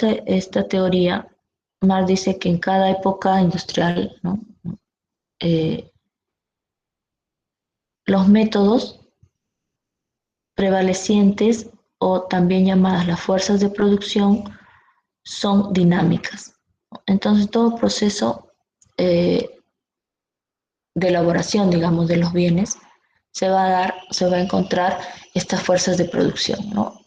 esta teoría, Marx dice que en cada época industrial, ¿no? Los métodos prevalecientes, o también llamadas las fuerzas de producción, son dinámicas. Entonces, todo proceso de elaboración, digamos, de los bienes, se va a encontrar estas fuerzas de producción, ¿no?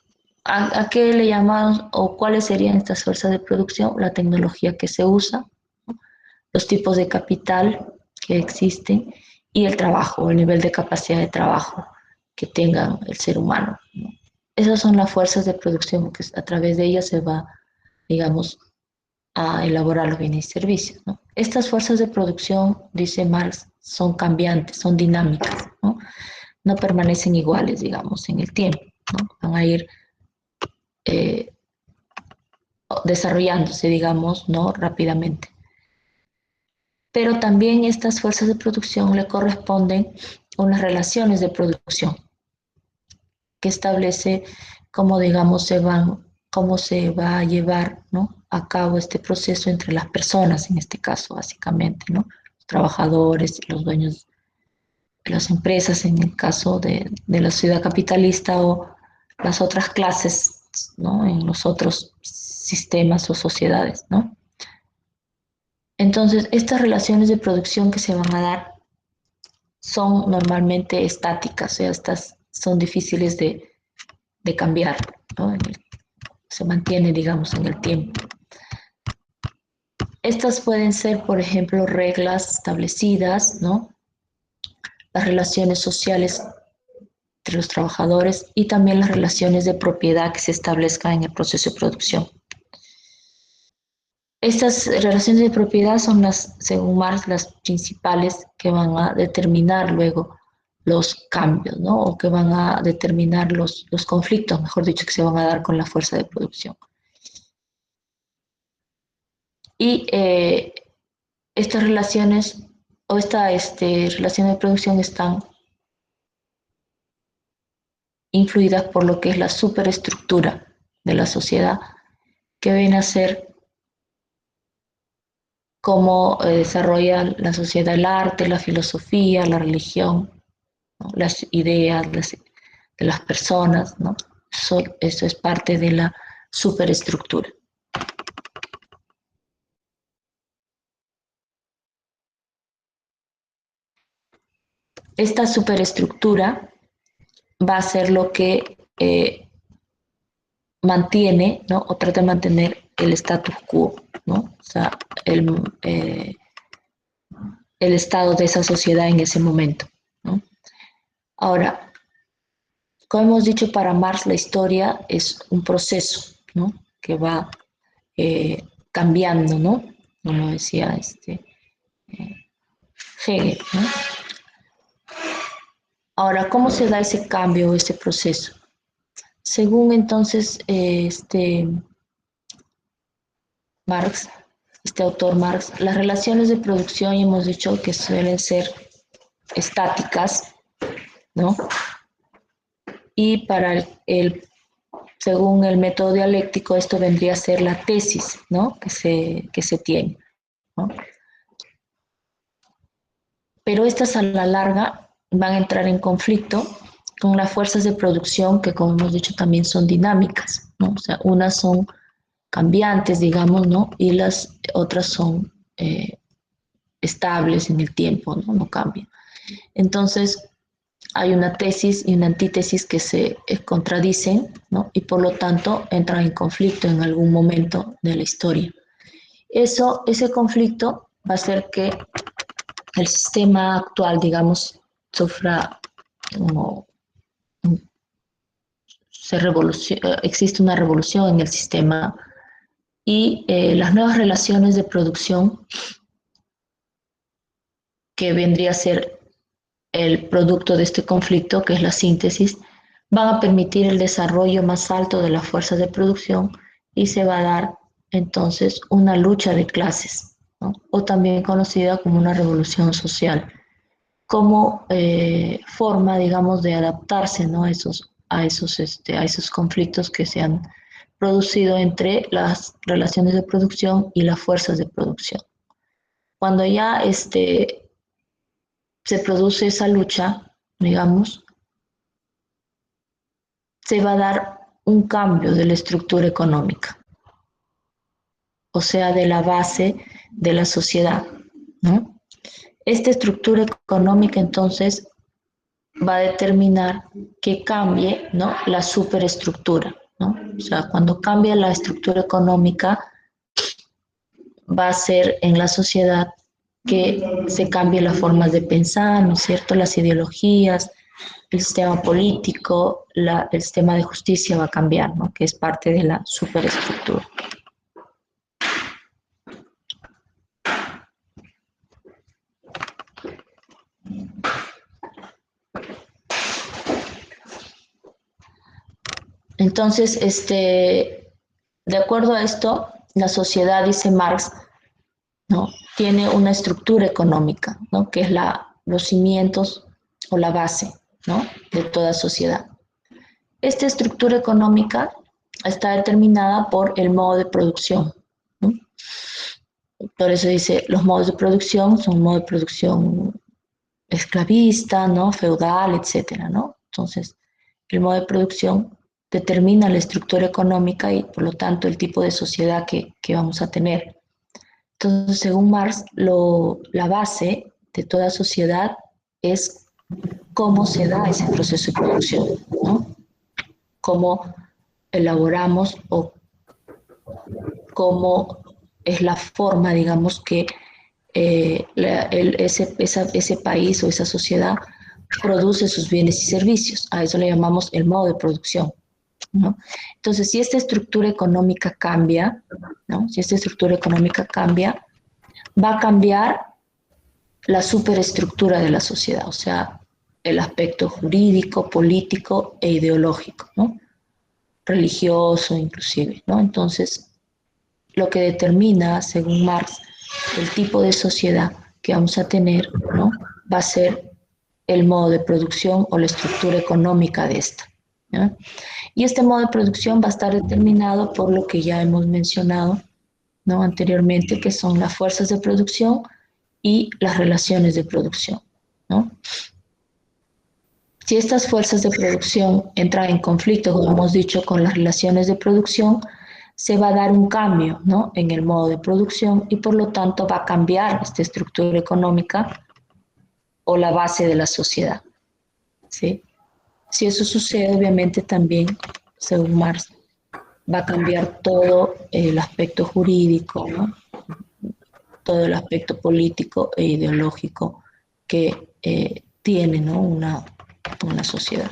¿A qué le llamamos o cuáles serían estas fuerzas de producción? La tecnología que se usa, ¿no? Los tipos de capital que existen y el trabajo, el nivel de capacidad de trabajo que tenga el ser humano, ¿no? Esas son las fuerzas de producción que a través de ellas se va, digamos, a elaborar los bienes y servicios, ¿no? Estas fuerzas de producción, dice Marx, son cambiantes, son dinámicas, ¿no? No permanecen iguales, digamos, en el tiempo, ¿no? Van a ir desarrollándose, digamos, ¿no? Rápidamente. Pero también estas fuerzas de producción le corresponden unas relaciones de producción que establece cómo, digamos, cómo se va a llevar, ¿no? A cabo este proceso entre las personas, en este caso, básicamente, ¿no? Los trabajadores, los dueños de las empresas, en el caso de la sociedad capitalista, o las otras clases, ¿no? En los otros sistemas o sociedades, ¿no? Entonces, estas relaciones de producción que se van a dar son normalmente estáticas, o sea, estas son difíciles de cambiar, ¿no? Se mantiene, digamos, en el tiempo. Estas pueden ser, por ejemplo, reglas establecidas, ¿no? Las relaciones sociales entre los trabajadores y también las relaciones de propiedad que se establezcan en el proceso de producción. Estas relaciones de propiedad son según Marx, las principales que van a determinar luego los cambios, ¿no? O que van a determinar los conflictos, mejor dicho, que se van a dar con la fuerza de producción. Y estas relaciones o esta relación de producción están influidas por lo que es la superestructura de la sociedad, que viene a ser cómo desarrolla la sociedad el arte, la filosofía, la religión, ¿no? Las ideas de las personas, ¿no? Eso es parte de la superestructura. Esta superestructura va a ser lo que mantiene, ¿no? O trata de mantener el status quo, ¿no? O sea, el estado de esa sociedad en ese momento, ¿no? Ahora, como hemos dicho, para Marx la historia es un proceso, ¿no? Que va cambiando, ¿no? Como decía Hegel, ¿no? Ahora, ¿cómo se da ese cambio, ese proceso? Según entonces Marx, este autor Marx, las relaciones de producción hemos dicho que suelen ser estáticas, ¿no? Y según el método dialéctico, esto vendría a ser la tesis, ¿no? Que se tiene, ¿no? Pero estas a la larga van a entrar en conflicto con las fuerzas de producción que, como hemos dicho, también son dinámicas, ¿no? O sea, unas son cambiantes, digamos, ¿no? Y las otras son estables en el tiempo, ¿no? No cambian. Entonces, hay una tesis y una antítesis que se contradicen, ¿no? Y por lo tanto entran en conflicto en algún momento de la historia. Ese conflicto va a hacer que el sistema actual, digamos, sufra como existe una revolución en el sistema, y las nuevas relaciones de producción, que vendría a ser el producto de este conflicto, que es la síntesis, van a permitir el desarrollo más alto de las fuerzas de producción, y se va a dar entonces una lucha de clases, ¿no? O también conocida como una revolución social, como forma, digamos, de adaptarse, ¿no? a esos conflictos que se han producido entre las relaciones de producción y las fuerzas de producción. Cuando ya se produce esa lucha, digamos, se va a dar un cambio de la estructura económica, o sea, de la base de la sociedad, ¿no? Esta estructura económica entonces va a determinar que cambie, ¿no?, la superestructura, ¿no? O sea, cuando cambia la estructura económica, va a ser en la sociedad que se cambien las formas de pensar, ¿no es cierto?, las ideologías, el sistema político, el sistema de justicia va a cambiar, ¿no?, que es parte de la superestructura. Entonces, de acuerdo a esto, la sociedad, dice Marx, ¿no?, tiene una estructura económica, ¿no?, que es los cimientos o la base, ¿no?, de toda sociedad. Esta estructura económica está determinada por el modo de producción, ¿no? Por eso dice, los modos de producción son modo de producción esclavista, ¿no?, feudal, etcétera, ¿no? Entonces, el modo de producción determina la estructura económica y, por lo tanto, el tipo de sociedad que vamos a tener. Entonces, según Marx, la base de toda sociedad es cómo se da ese proceso de producción, ¿no? Cómo elaboramos o cómo es la forma, digamos, que ese país o esa sociedad produce sus bienes y servicios. A eso le llamamos el modo de producción, ¿no? Entonces, si esta estructura económica cambia, ¿no?, si esta estructura económica cambia, va a cambiar la superestructura de la sociedad, o sea, el aspecto jurídico, político e ideológico, ¿no?, religioso inclusive, ¿no? Entonces, lo que determina, según Marx, el tipo de sociedad que vamos a tener, ¿no?, va a ser el modo de producción o la estructura económica de esta, ¿no? Y este modo de producción va a estar determinado por lo que ya hemos mencionado, ¿no?, anteriormente, que son las fuerzas de producción y las relaciones de producción, ¿no? Si estas fuerzas de producción entran en conflicto, como hemos dicho, con las relaciones de producción, se va a dar un cambio, ¿no?, en el modo de producción y por lo tanto va a cambiar esta estructura económica o la base de la sociedad, ¿sí? Si eso sucede, obviamente también, según Marx, va a cambiar todo el aspecto jurídico, ¿no?, todo el aspecto político e ideológico que tiene, ¿no?, una sociedad.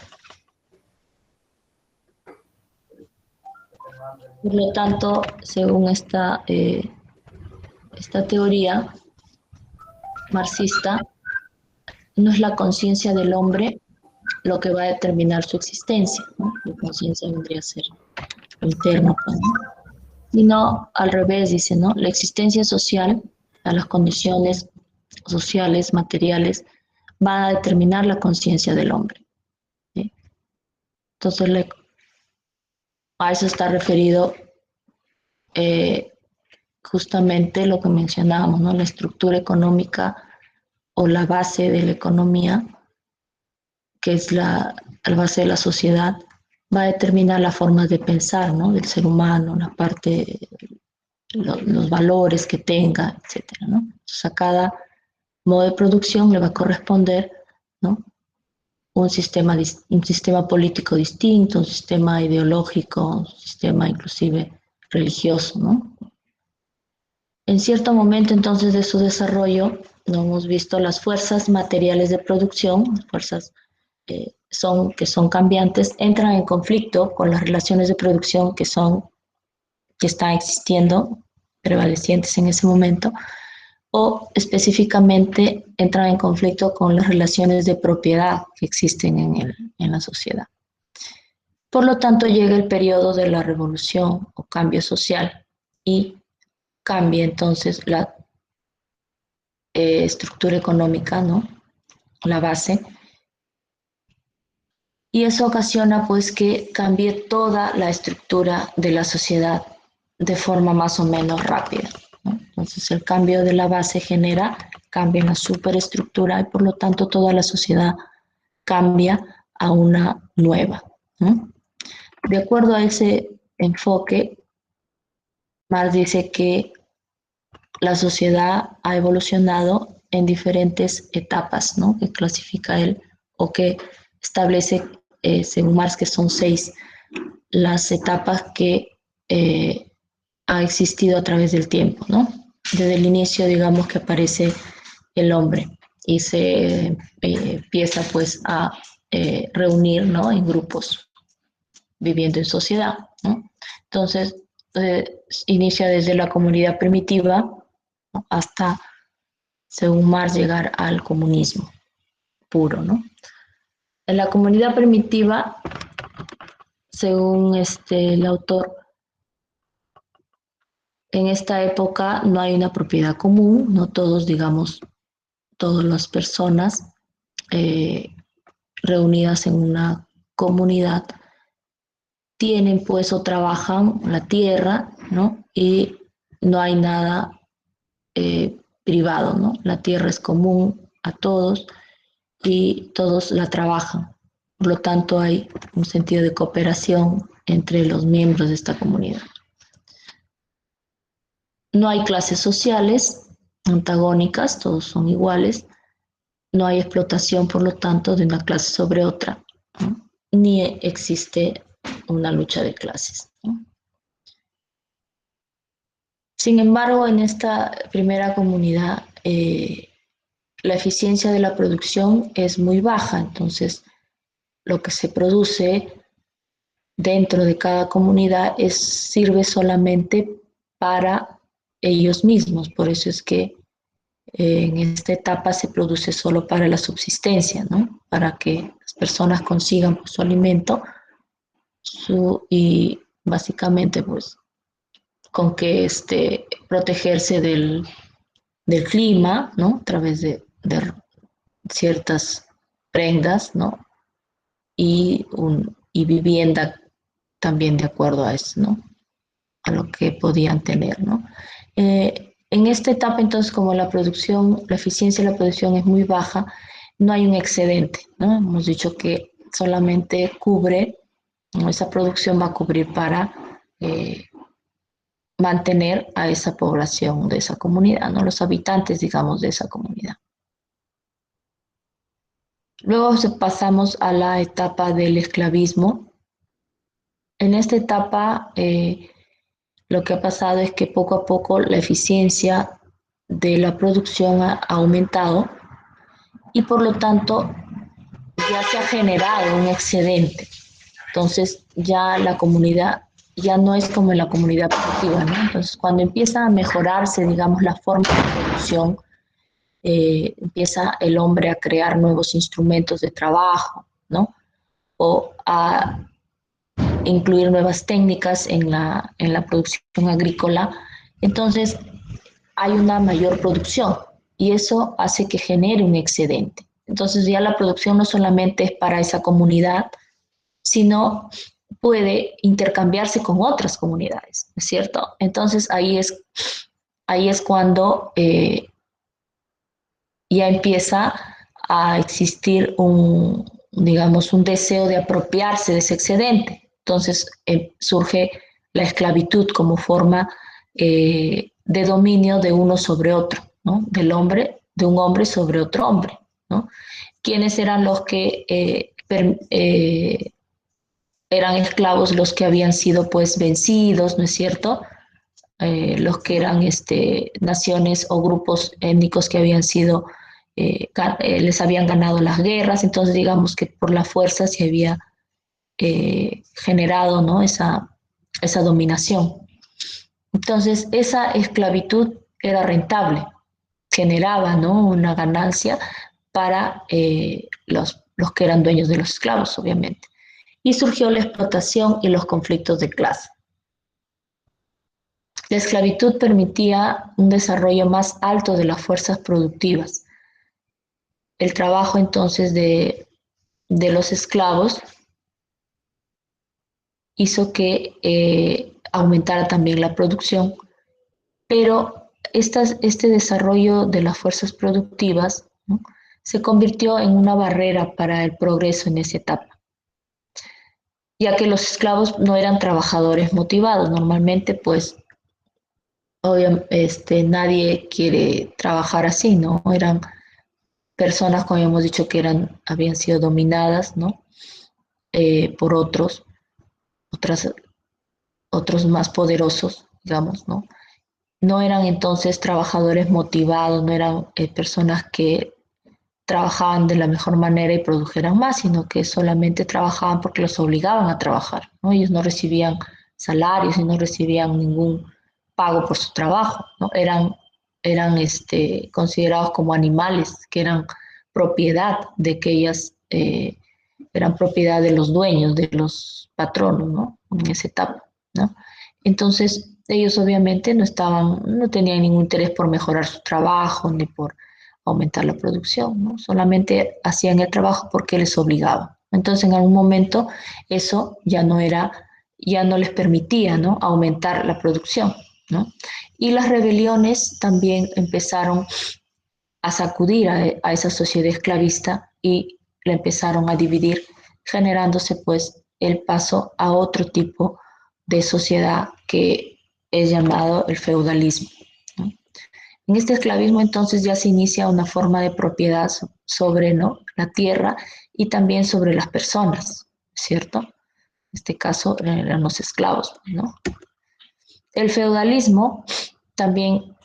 Por lo tanto, según esta teoría marxista, no es la conciencia del hombre lo que va a determinar su existencia, ¿no? La conciencia vendría a ser lo interno, ¿no?, sino al revés, dice, ¿no?, la existencia social, a las condiciones sociales, materiales, van a determinar la conciencia del hombre, ¿sí? Entonces, a eso está referido justamente lo que mencionábamos, ¿no?, la estructura económica o la base de la economía, que es la base de la sociedad, va a determinar las formas de pensar, ¿no?, del ser humano, la parte, los valores que tenga, etcétera, ¿no? Entonces, a cada modo de producción le va a corresponder, ¿no?, un sistema político distinto, un sistema ideológico, un sistema inclusive religioso, ¿no? En cierto momento entonces de su desarrollo, no hemos visto las fuerzas materiales de producción, fuerzas que son cambiantes, entran en conflicto con las relaciones de producción que están existiendo, prevalecientes en ese momento, o específicamente entran en conflicto con las relaciones de propiedad que existen en la sociedad. Por lo tanto, llega el periodo de la revolución o cambio social y cambia entonces la estructura económica, ¿no?, la base, y eso ocasiona pues que cambie toda la estructura de la sociedad de forma más o menos rápida, ¿no? Entonces el cambio de la base genera cambio en la superestructura y por lo tanto toda la sociedad cambia a una nueva, ¿no? De acuerdo a ese enfoque, Marx dice que la sociedad ha evolucionado en diferentes etapas, ¿no? Que clasifica él o que establece, según Marx, que son 6 las etapas que ha existido a través del tiempo, ¿no? Desde el inicio, digamos, que aparece el hombre y se empieza pues a reunir, ¿no? En grupos, viviendo en sociedad, ¿no? Entonces, inicia desde la comunidad primitiva, ¿no? Hasta, según Marx, llegar al comunismo puro, ¿no? En la comunidad primitiva, según el autor, en esta época no hay una propiedad común, no todos, digamos, todas las personas eh, reunidas en una comunidad tienen pues o trabajan la tierra, ¿no? Y no hay nada privado, ¿no? La tierra es común a todos y todos la trabajan. Por lo tanto, hay un sentido de cooperación entre los miembros de esta comunidad. No hay clases sociales antagónicas, todos son iguales. No hay explotación, por lo tanto, de una clase sobre otra, ¿no? Ni existe una lucha de clases, ¿no? Sin embargo, en esta primera comunidad, la eficiencia de la producción es muy baja, entonces lo que se produce dentro de cada comunidad sirve solamente para ellos mismos, por eso es que en esta etapa se produce solo para la subsistencia, ¿no? Para que las personas consigan su alimento y básicamente pues con que protegerse del clima, ¿no? A través de ciertas prendas, ¿no? Y vivienda también de acuerdo a eso, ¿no? A lo que podían tener, ¿no? En esta etapa, entonces, como la producción, la eficiencia de la producción es muy baja, no hay un excedente, ¿no? Hemos dicho que solamente cubre, ¿no? Esa producción va a cubrir para mantener a esa población de esa comunidad, ¿no? Los habitantes, digamos, de esa comunidad. Luego pasamos a la etapa del esclavismo. En esta etapa, lo que ha pasado es que poco a poco la eficiencia de la producción ha aumentado y por lo tanto ya se ha generado un excedente. Entonces ya la comunidad ya no es como en la comunidad productiva, ¿no? Entonces cuando empieza a mejorarse, digamos, la forma de producción, empieza el hombre a crear nuevos instrumentos de trabajo, ¿no? O a incluir nuevas técnicas en la producción agrícola. Entonces hay una mayor producción y eso hace que genere un excedente. Entonces ya la producción no solamente es para esa comunidad, sino puede intercambiarse con otras comunidades, ¿no es cierto? Entonces ahí es cuando ya empieza a existir digamos, un deseo de apropiarse de ese excedente. Entonces surge la esclavitud como forma de dominio de uno sobre otro, ¿no? De un hombre sobre otro hombre, ¿no? ¿Quiénes eran los que eran esclavos? Los que habían sido pues vencidos, ¿no es cierto? Los que eran naciones o grupos étnicos que habían sido, les habían ganado las guerras, entonces digamos que por la fuerza se había generado, ¿no? esa dominación. Entonces esa esclavitud era rentable, generaba, ¿no? Una ganancia para los que eran dueños de los esclavos, obviamente. Y surgió la explotación y los conflictos de clase. La esclavitud permitía un desarrollo más alto de las fuerzas productivas. El trabajo entonces de los esclavos hizo que aumentara también la producción, pero este desarrollo de las fuerzas productivas, ¿no?, se convirtió en una barrera para el progreso en esa etapa, ya que los esclavos no eran trabajadores motivados. Normalmente, pues, obviamente, nadie quiere trabajar así, ¿no? Eran personas, como hemos dicho, que habían sido dominadas, ¿no?, por otras, otros más poderosos, digamos, ¿no? No eran entonces trabajadores motivados, no eran personas que trabajaban de la mejor manera y produjeran más, sino que solamente trabajaban porque los obligaban a trabajar, ¿no? Ellos no recibían salarios y no recibían ningún pago por su trabajo, ¿no? Eran considerados como animales, que eran propiedad de aquellas, eran propiedad de los dueños, de los patronos, ¿no? En esa etapa, ¿no? Entonces, ellos obviamente no tenían ningún interés por mejorar su trabajo ni por aumentar la producción, ¿no? Solamente hacían el trabajo porque les obligaban. Entonces, en algún momento eso ya no les permitía, ¿no?, aumentar la producción, ¿no? Y las rebeliones también empezaron a sacudir a esa sociedad esclavista y la empezaron a dividir, generándose pues el paso a otro tipo de sociedad que es llamado el feudalismo, ¿no? En este esclavismo entonces ya se inicia una forma de propiedad sobre, ¿no?, la tierra y también sobre las personas, ¿cierto? En este caso eran los esclavos, ¿no? El feudalismo también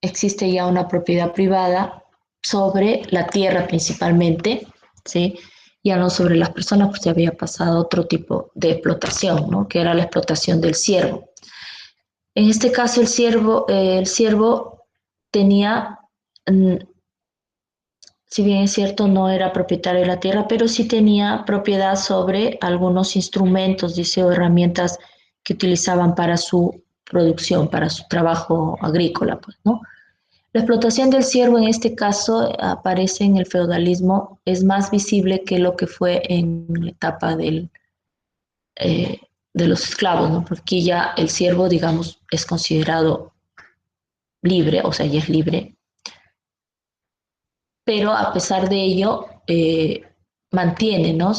existe ya una propiedad privada sobre la tierra principalmente, ¿sí? Ya no sobre las personas, pues ya había pasado otro tipo de explotación, ¿no?, que era la explotación del siervo. En este caso, el siervo tenía, si bien es cierto, no era propietario de la tierra, pero sí tenía propiedad sobre algunos instrumentos, dice, o herramientas que utilizaban para su producción, para su trabajo agrícola, pues, ¿no? La explotación del siervo en este caso aparece en el feudalismo, es más visible que lo que fue en la etapa eh, de los esclavos, ¿no? Porque ya el siervo, digamos, es considerado libre, o sea, ya es libre, pero a pesar de ello mantiene, ¿no?,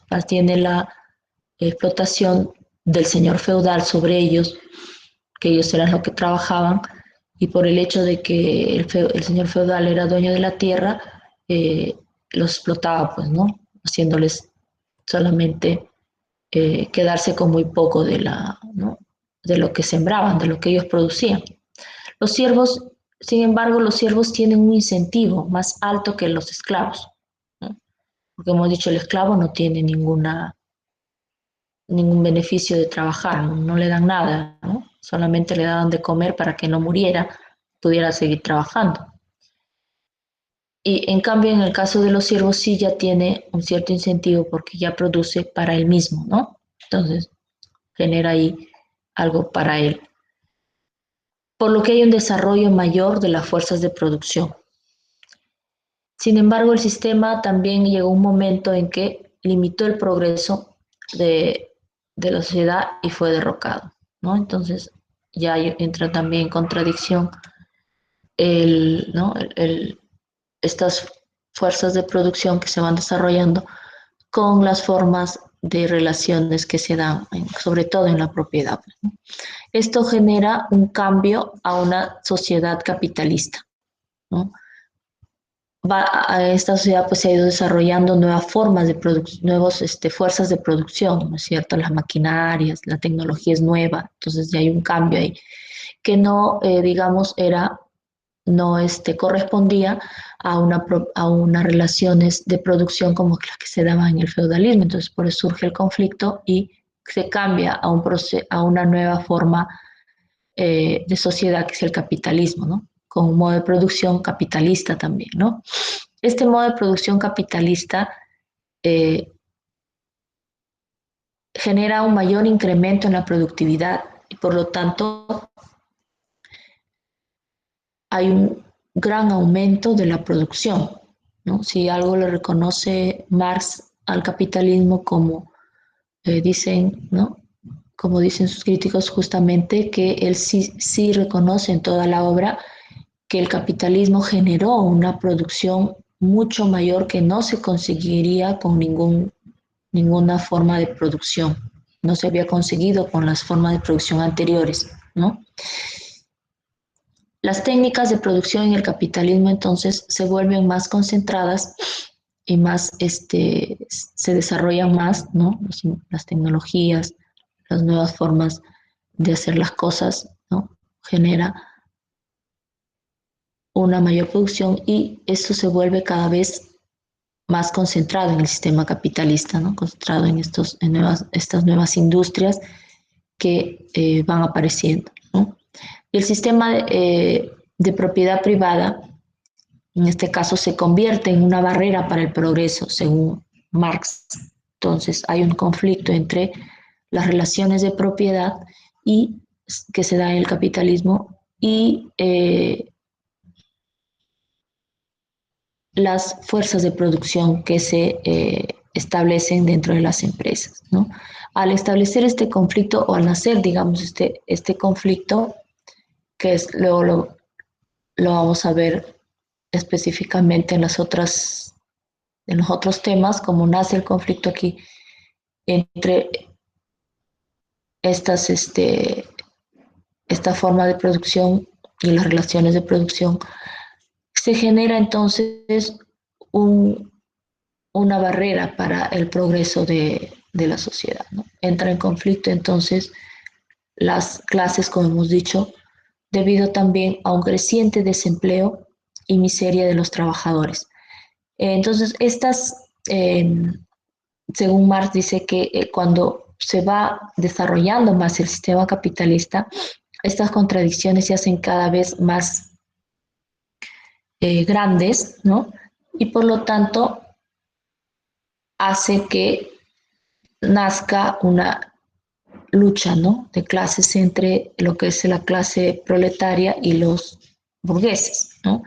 mantiene la explotación del señor feudal sobre ellos, que ellos eran los que trabajaban, y por el hecho de que el señor feudal era dueño de la tierra, eh, los explotaba, pues, ¿no?, haciéndoles solamente quedarse con muy poco ¿no?, de lo que sembraban, de lo que ellos producían. Los siervos, sin embargo, los siervos tienen un incentivo más alto que los esclavos, ¿no? Porque hemos dicho, el esclavo no tiene ningún beneficio de trabajar, no le dan nada, ¿no? Solamente le daban de comer para que no muriera, pudiera seguir trabajando. Y en cambio, en el caso de los siervos sí ya tiene un cierto incentivo porque ya produce para él mismo, ¿no? Entonces, genera ahí algo para él. Por lo que hay un desarrollo mayor de las fuerzas de producción. Sin embargo, el sistema también llegó a un momento en que limitó el progreso de la sociedad y fue derrocado, ¿no? Entonces ya entra también en contradicción ¿no?, estas fuerzas de producción que se van desarrollando con las formas de relaciones que se dan, sobre todo en la propiedad, ¿no? Esto genera un cambio a una sociedad capitalista, ¿no? Esta sociedad pues se ha ido desarrollando nuevas formas de producción, nuevas fuerzas de producción, ¿no es cierto? Las maquinarias, la tecnología es nueva, entonces ya hay un cambio ahí que no, digamos, no correspondía a unas relaciones de producción como las que se daban en el feudalismo. Entonces por eso surge el conflicto y se cambia a una nueva forma de sociedad que es el capitalismo, ¿no?, con un modo de producción capitalista también, ¿no? Este modo de producción capitalista eh, genera un mayor incremento en la productividad y por lo tanto hay un gran aumento de la producción, ¿no? Si algo le reconoce Marx al capitalismo como dicen, ¿no? Como dicen sus críticos, justamente que él sí reconoce en toda la obra que el capitalismo generó una producción mucho mayor que no se conseguiría con ninguna forma de producción. No se había conseguido con las formas de producción anteriores, ¿no? Las técnicas de producción en el capitalismo entonces se vuelven más concentradas y más, se desarrollan más, ¿no? Las tecnologías, las nuevas formas de hacer las cosas, ¿no? Genera una mayor producción y esto se vuelve cada vez más concentrado en el sistema capitalista, ¿no? Concentrado en estas nuevas industrias que van apareciendo, ¿no? Y el sistema de propiedad privada, en este caso, se convierte en una barrera para el progreso, según Marx. Entonces, hay un conflicto entre las relaciones de propiedad y que se da en el capitalismo y las fuerzas de producción que se establecen dentro de las empresas, ¿no? Al establecer este conflicto o al nacer, digamos, este conflicto, que es luego lo vamos a ver específicamente en en los otros temas, como nace el conflicto aquí entre estas, esta forma de producción y las relaciones de producción, se genera entonces un, una barrera para el progreso de la sociedad, ¿no? Entra en conflicto entonces las clases, como hemos dicho, debido también a un creciente desempleo y miseria de los trabajadores. Entonces, según Marx, dice que cuando se va desarrollando más el sistema capitalista, estas contradicciones se hacen cada vez más grandes, ¿no? Y por lo tanto hace que nazca una lucha, ¿no? De clases entre lo que es la clase proletaria y los burgueses, ¿no?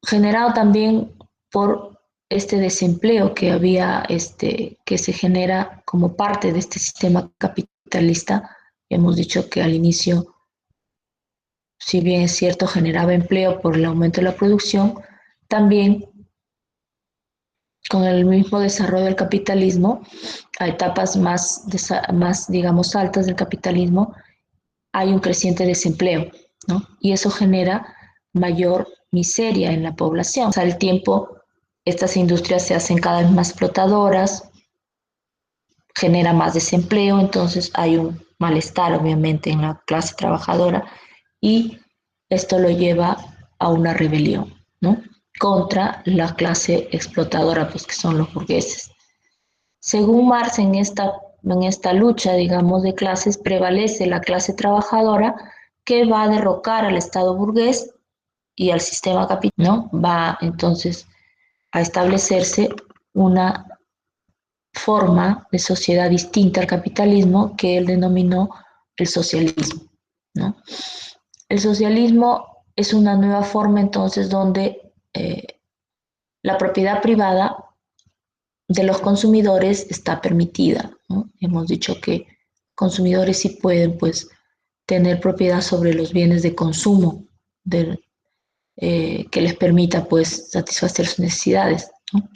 Generado también por este desempleo que había, que se genera como parte de este sistema capitalista. Hemos dicho que al inicio, si bien es cierto, generaba empleo por el aumento de la producción, también con el mismo desarrollo del capitalismo, a etapas más, digamos, altas del capitalismo, hay un creciente desempleo, ¿no? Y eso genera mayor miseria en la población. O sea, al tiempo, estas industrias se hacen cada vez más explotadoras, genera más desempleo, entonces hay un malestar, obviamente, en la clase trabajadora y esto lo lleva a una rebelión, ¿no? Contra la clase explotadora, pues que son los burgueses. Según Marx, en esta lucha, digamos, de clases, prevalece la clase trabajadora que va a derrocar al Estado burgués y al sistema capitalista, ¿no? Va entonces a establecerse una forma de sociedad distinta al capitalismo que él denominó el socialismo, ¿no? El socialismo es una nueva forma entonces donde la propiedad privada de los consumidores está permitida, ¿no? Hemos dicho que consumidores sí pueden pues tener propiedad sobre los bienes de consumo que les permita pues satisfacer sus necesidades, ¿no?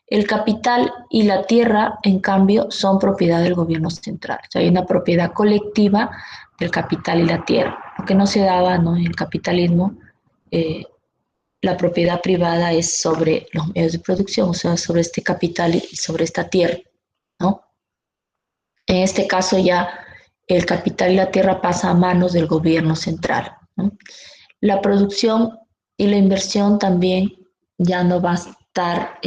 El capital y la tierra, en cambio, son propiedad del gobierno central. O sea, hay una propiedad colectiva del capital y la tierra, lo que no se daba, ¿no? En el capitalismo. La propiedad privada es sobre los medios de producción, o sea, sobre este capital y sobre esta tierra, ¿no? En este caso ya el capital y la tierra pasa a manos del gobierno central, ¿no? La producción y la inversión también ya no va a estar,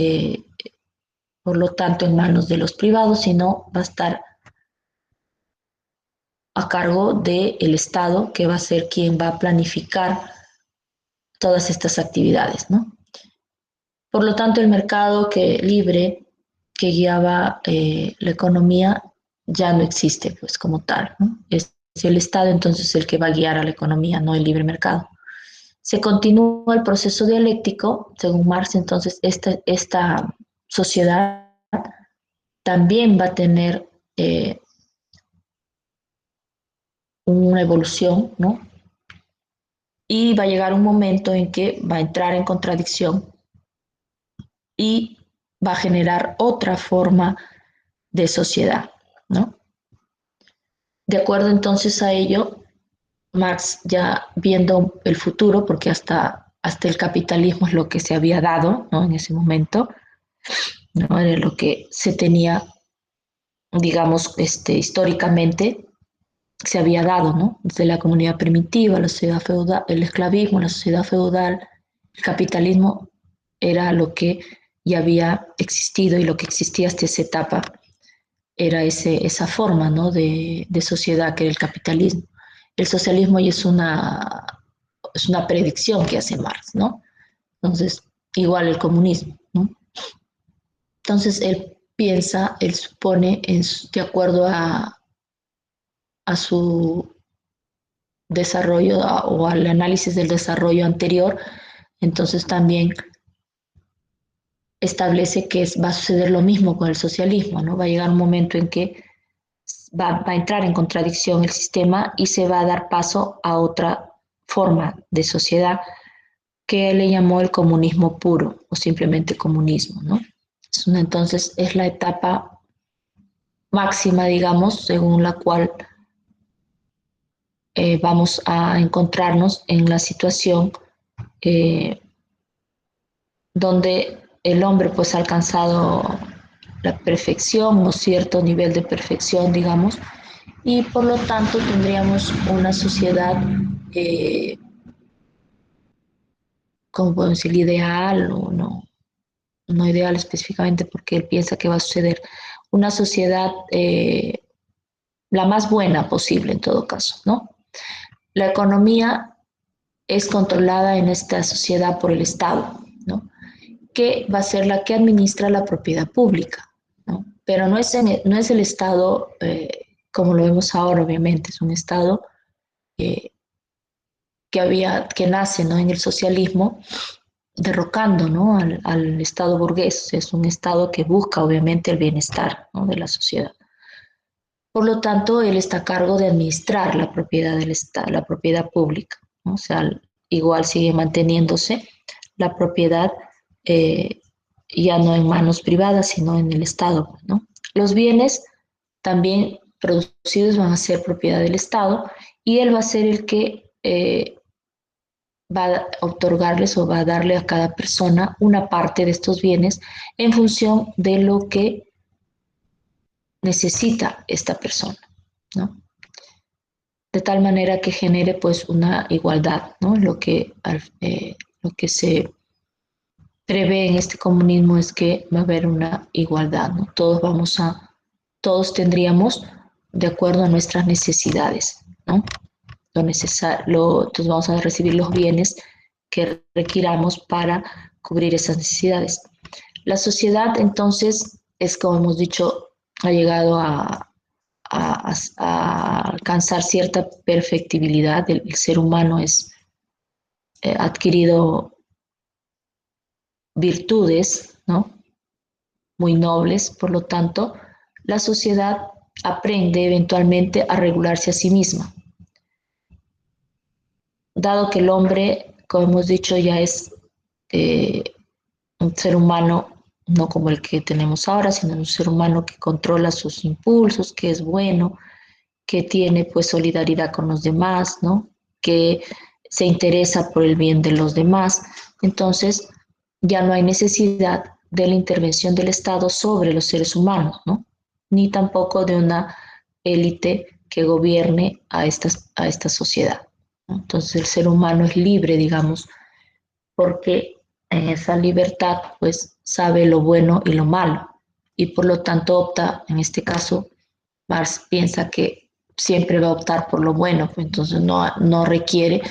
por lo tanto, en manos de los privados, sino va a estar a cargo del Estado, que va a ser quien va a planificar todas estas actividades, ¿no? Por lo tanto, el mercado libre que guiaba la economía ya no existe, pues, como tal, ¿no? Es el Estado entonces el que va a guiar a la economía, no el libre mercado. Se continúa el proceso dialéctico, según Marx, entonces esta sociedad también va a tener una evolución, ¿no? Y va a llegar un momento en que va a entrar en contradicción y va a generar otra forma de sociedad, ¿no? De acuerdo entonces a ello, Marx ya viendo el futuro, porque hasta el capitalismo es lo que se había dado, ¿no? En ese momento, ¿no? Era lo que se tenía, digamos, históricamente se había dado, ¿no? Desde la comunidad primitiva, la sociedad feudal, el esclavismo, la sociedad feudal, el capitalismo era lo que ya había existido y lo que existía hasta esa etapa era esa forma, ¿no? de sociedad que era el capitalismo. El socialismo ya es una predicción que hace Marx, ¿no? Entonces, igual el comunismo, ¿no? Entonces, él piensa, él supone, de acuerdo a su desarrollo o al análisis del desarrollo anterior, entonces también establece que va a suceder lo mismo con el socialismo, ¿no? Va a llegar un momento en que va a entrar en contradicción el sistema y se va a dar paso a otra forma de sociedad que él le llamó el comunismo puro o simplemente comunismo, ¿no? Entonces es la etapa máxima, digamos, según la cual vamos a encontrarnos en la situación eh, donde el hombre pues ha alcanzado la perfección o cierto nivel de perfección, digamos, y por lo tanto tendríamos una sociedad, como podemos decir, ideal o no ideal específicamente porque él piensa que va a suceder, una sociedad la más buena posible en todo caso, ¿no? La economía es controlada en esta sociedad por el Estado, ¿no? Que va a ser la que administra la propiedad pública, ¿no? Pero no es el Estado como lo vemos ahora, obviamente, es un Estado eh, que nace, ¿no? En el socialismo, derrocando, ¿no? al Estado burgués. Es un Estado que busca, obviamente, el bienestar, ¿no? de la sociedad. Por lo tanto, él está a cargo de administrar la propiedad del Estado, la propiedad pública, ¿no? O sea, igual sigue manteniéndose la propiedad eh, ya no en manos privadas, sino en el Estado, ¿no? Los bienes también producidos van a ser propiedad del Estado y él va a ser el que va a otorgarles o va a darle a cada persona una parte de estos bienes en función de lo que necesita esta persona, ¿no? De tal manera que genere pues una igualdad, ¿no? Lo que se prevé en este comunismo es que va a haber una igualdad, ¿no? Todos tendríamos de acuerdo a nuestras necesidades, ¿no? Entonces vamos a recibir los bienes que requiramos para cubrir esas necesidades. La sociedad entonces es, como hemos dicho, ha llegado a alcanzar cierta perfectibilidad. El ser humano ha adquirido virtudes, ¿no? Muy nobles, por lo tanto, la sociedad aprende eventualmente a regularse a sí misma. Dado que el hombre, como hemos dicho, ya es eh, un ser humano no como el que tenemos ahora, sino un ser humano que controla sus impulsos, que es bueno, que tiene pues solidaridad con los demás, ¿no? Que se interesa por el bien de los demás. Entonces, ya no hay necesidad de la intervención del Estado sobre los seres humanos, ¿no? Ni tampoco de una élite que gobierne a esta sociedad, ¿no? Entonces, el ser humano es libre, digamos, porque en esa libertad pues sabe lo bueno y lo malo y por lo tanto opta, en este caso, Marx piensa que siempre va a optar por lo bueno, pues entonces no requiere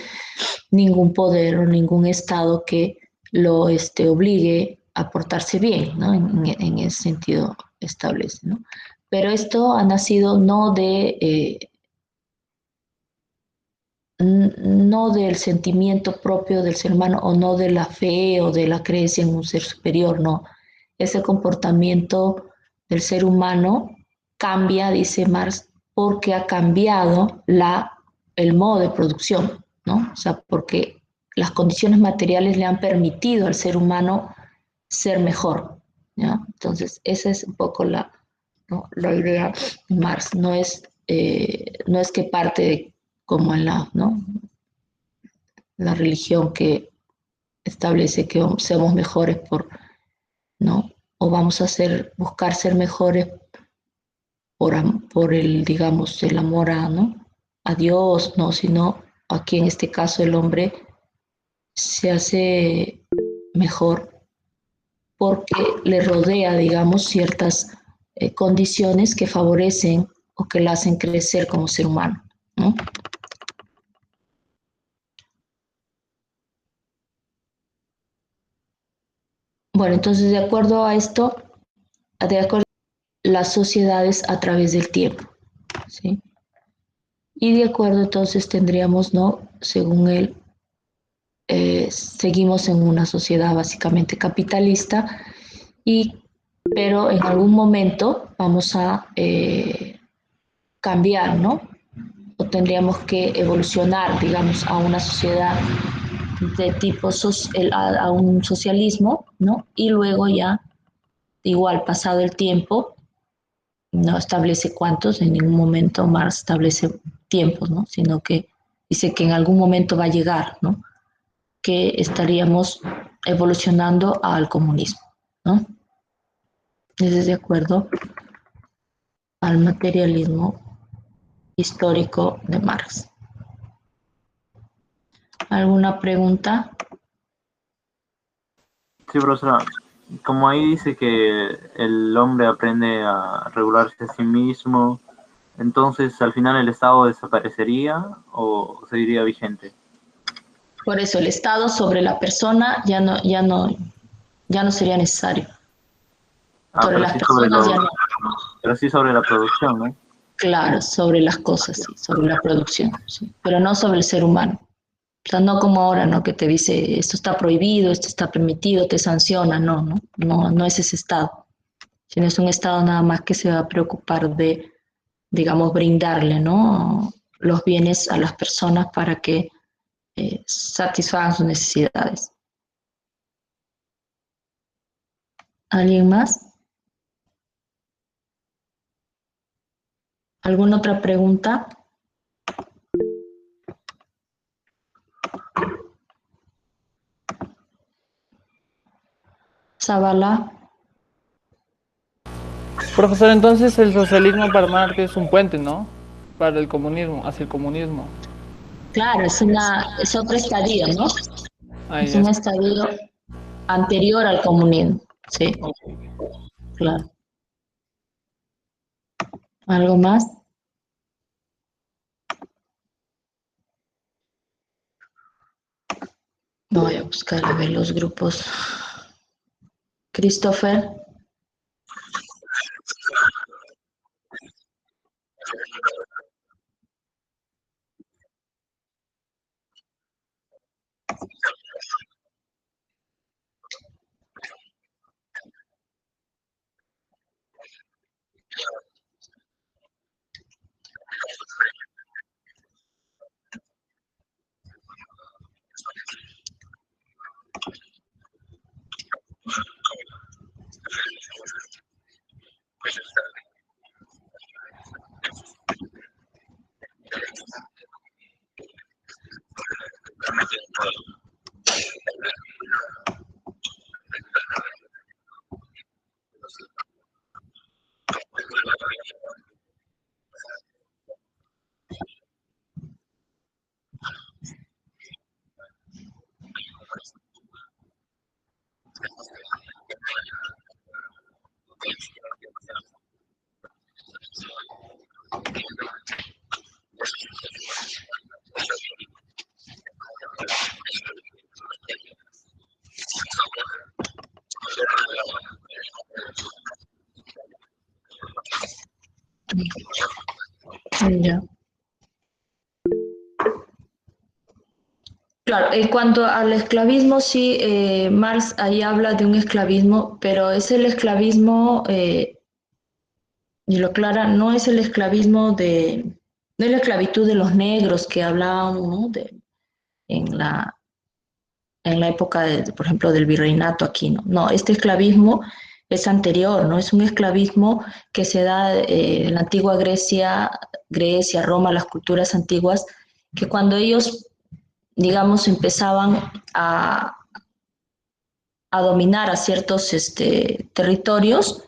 ningún poder o ningún estado que lo obligue a portarse bien, ¿no? En ese sentido establece, ¿no? Pero esto ha nacido no del sentimiento propio del ser humano o no de la fe o de la creencia en un ser superior, no. Ese comportamiento del ser humano cambia, dice Marx, porque ha cambiado el modo de producción, ¿no? O sea, porque las condiciones materiales le han permitido al ser humano ser mejor, ¿ya? Entonces, esa es un poco ¿no? La idea de Marx. No es que parte de, como en ¿no? La religión que establece que seamos mejores ¿no? O vamos a buscar ser mejores por el, digamos, el amor ¿no? A Dios, ¿no? Sino aquí en este caso el hombre se hace mejor porque le rodea, digamos, ciertas condiciones que favorecen o que la hacen crecer como ser humano, ¿no? Bueno, entonces de acuerdo a esto, de acuerdo a las sociedades a través del tiempo, ¿sí? Y de acuerdo entonces tendríamos, ¿no? Según él, seguimos en una sociedad básicamente capitalista, pero en algún momento vamos a cambiar, ¿no? O tendríamos que evolucionar, digamos, a una sociedad de tipo a un socialismo, ¿no? Y luego ya, igual pasado el tiempo, no establece cuántos, en ningún momento Marx establece tiempos, ¿no? Sino que dice que en algún momento va a llegar, ¿no? Que estaríamos evolucionando al comunismo, ¿no? Ese es de acuerdo al materialismo histórico de Marx. ¿Alguna pregunta? Sí, profesora, como ahí dice que el hombre aprende a regularse a sí mismo, entonces al final el Estado desaparecería o seguiría vigente. Por eso el Estado sobre la persona ya no sería necesario. Ah, Sobre las personas ya no. pero sí sobre la producción, ¿no? Claro, sobre las cosas, sí, sobre la producción, sí, pero no sobre el ser humano. O sea, no como ahora, ¿no? Que te dice esto está prohibido, esto está permitido, te sanciona, no es ese Estado, sino es un Estado nada más que se va a preocupar de, digamos, brindarle, ¿no? Los bienes a las personas para que satisfagan sus necesidades. ¿Alguien más? ¿Alguna otra pregunta? Zavala. Profesor, entonces el socialismo para Marx es un puente, ¿no? Para el comunismo, hacia el comunismo. Claro, es otro estadio, ¿no? Ahí Es ya un está. estadio anterior al comunismo, sí, claro. ¿Algo más? Voy a buscar a ver los grupos. Christopher. Ya. Claro, en cuanto al esclavismo, sí, Marx ahí habla de un esclavismo, pero es el esclavismo y lo aclara, no es el esclavismo no es la esclavitud de los negros que hablábamos, ¿no? En en la época, por ejemplo, del virreinato aquí, ¿no? No, este esclavismo es anterior, ¿no? Es un esclavismo que se da en la antigua Grecia, Roma, las culturas antiguas, que cuando ellos, digamos, empezaban a dominar a ciertos territorios,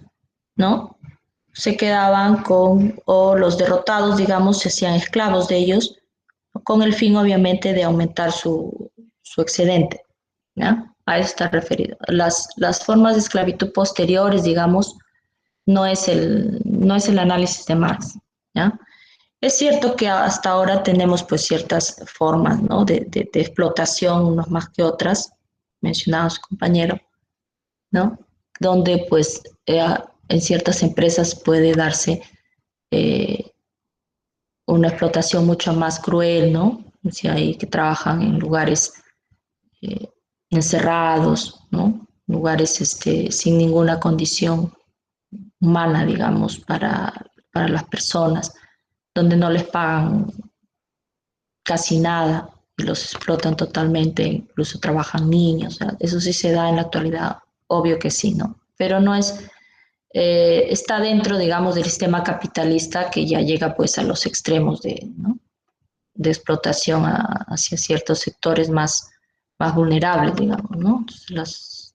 ¿no? Se quedaban o los derrotados, digamos, se hacían esclavos de ellos, con el fin, obviamente, de aumentar su excedente, ¿ya? A eso está referido. Las formas de esclavitud posteriores, digamos, no es el análisis de Marx, ¿ya? Es cierto que hasta ahora tenemos pues ciertas formas, ¿no? de explotación, unas más que otras, mencionaba su compañero, ¿no? Donde pues en ciertas empresas puede darse eh, una explotación mucho más cruel, ¿no? Si hay que trabajan en lugares eh, encerrados, ¿no? Lugares sin ninguna condición humana, digamos, para las personas, donde no les pagan casi nada y los explotan totalmente, incluso trabajan niños, o sea, eso sí se da en la actualidad, obvio que sí, ¿no? Pero no es, está dentro, digamos, del sistema capitalista que ya llega pues a los extremos ¿no? de explotación hacia ciertos sectores más vulnerables, digamos, ¿no? Entonces,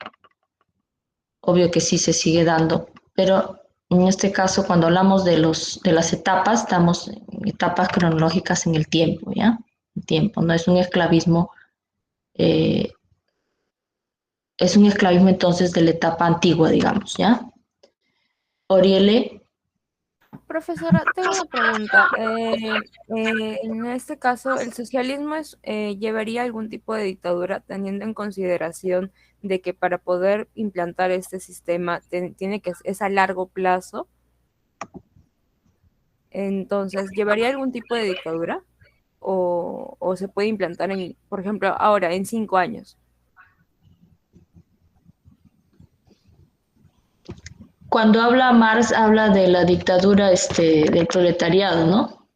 obvio que sí se sigue dando, pero en este caso, cuando hablamos de las etapas, estamos en etapas cronológicas en el tiempo, ¿ya? El tiempo, no es un esclavismo, eh, es un esclavismo entonces de la etapa antigua, digamos, ¿ya? Oriele, Profesora, tengo una pregunta. En este caso, ¿el socialismo llevaría algún tipo de dictadura teniendo en consideración de que para poder implantar este sistema tiene que es a largo plazo? Entonces, ¿llevaría algún tipo de dictadura? O se puede implantar por ejemplo, ahora, en 5 años? cuando habla Marx, habla de la dictadura del proletariado, ¿no?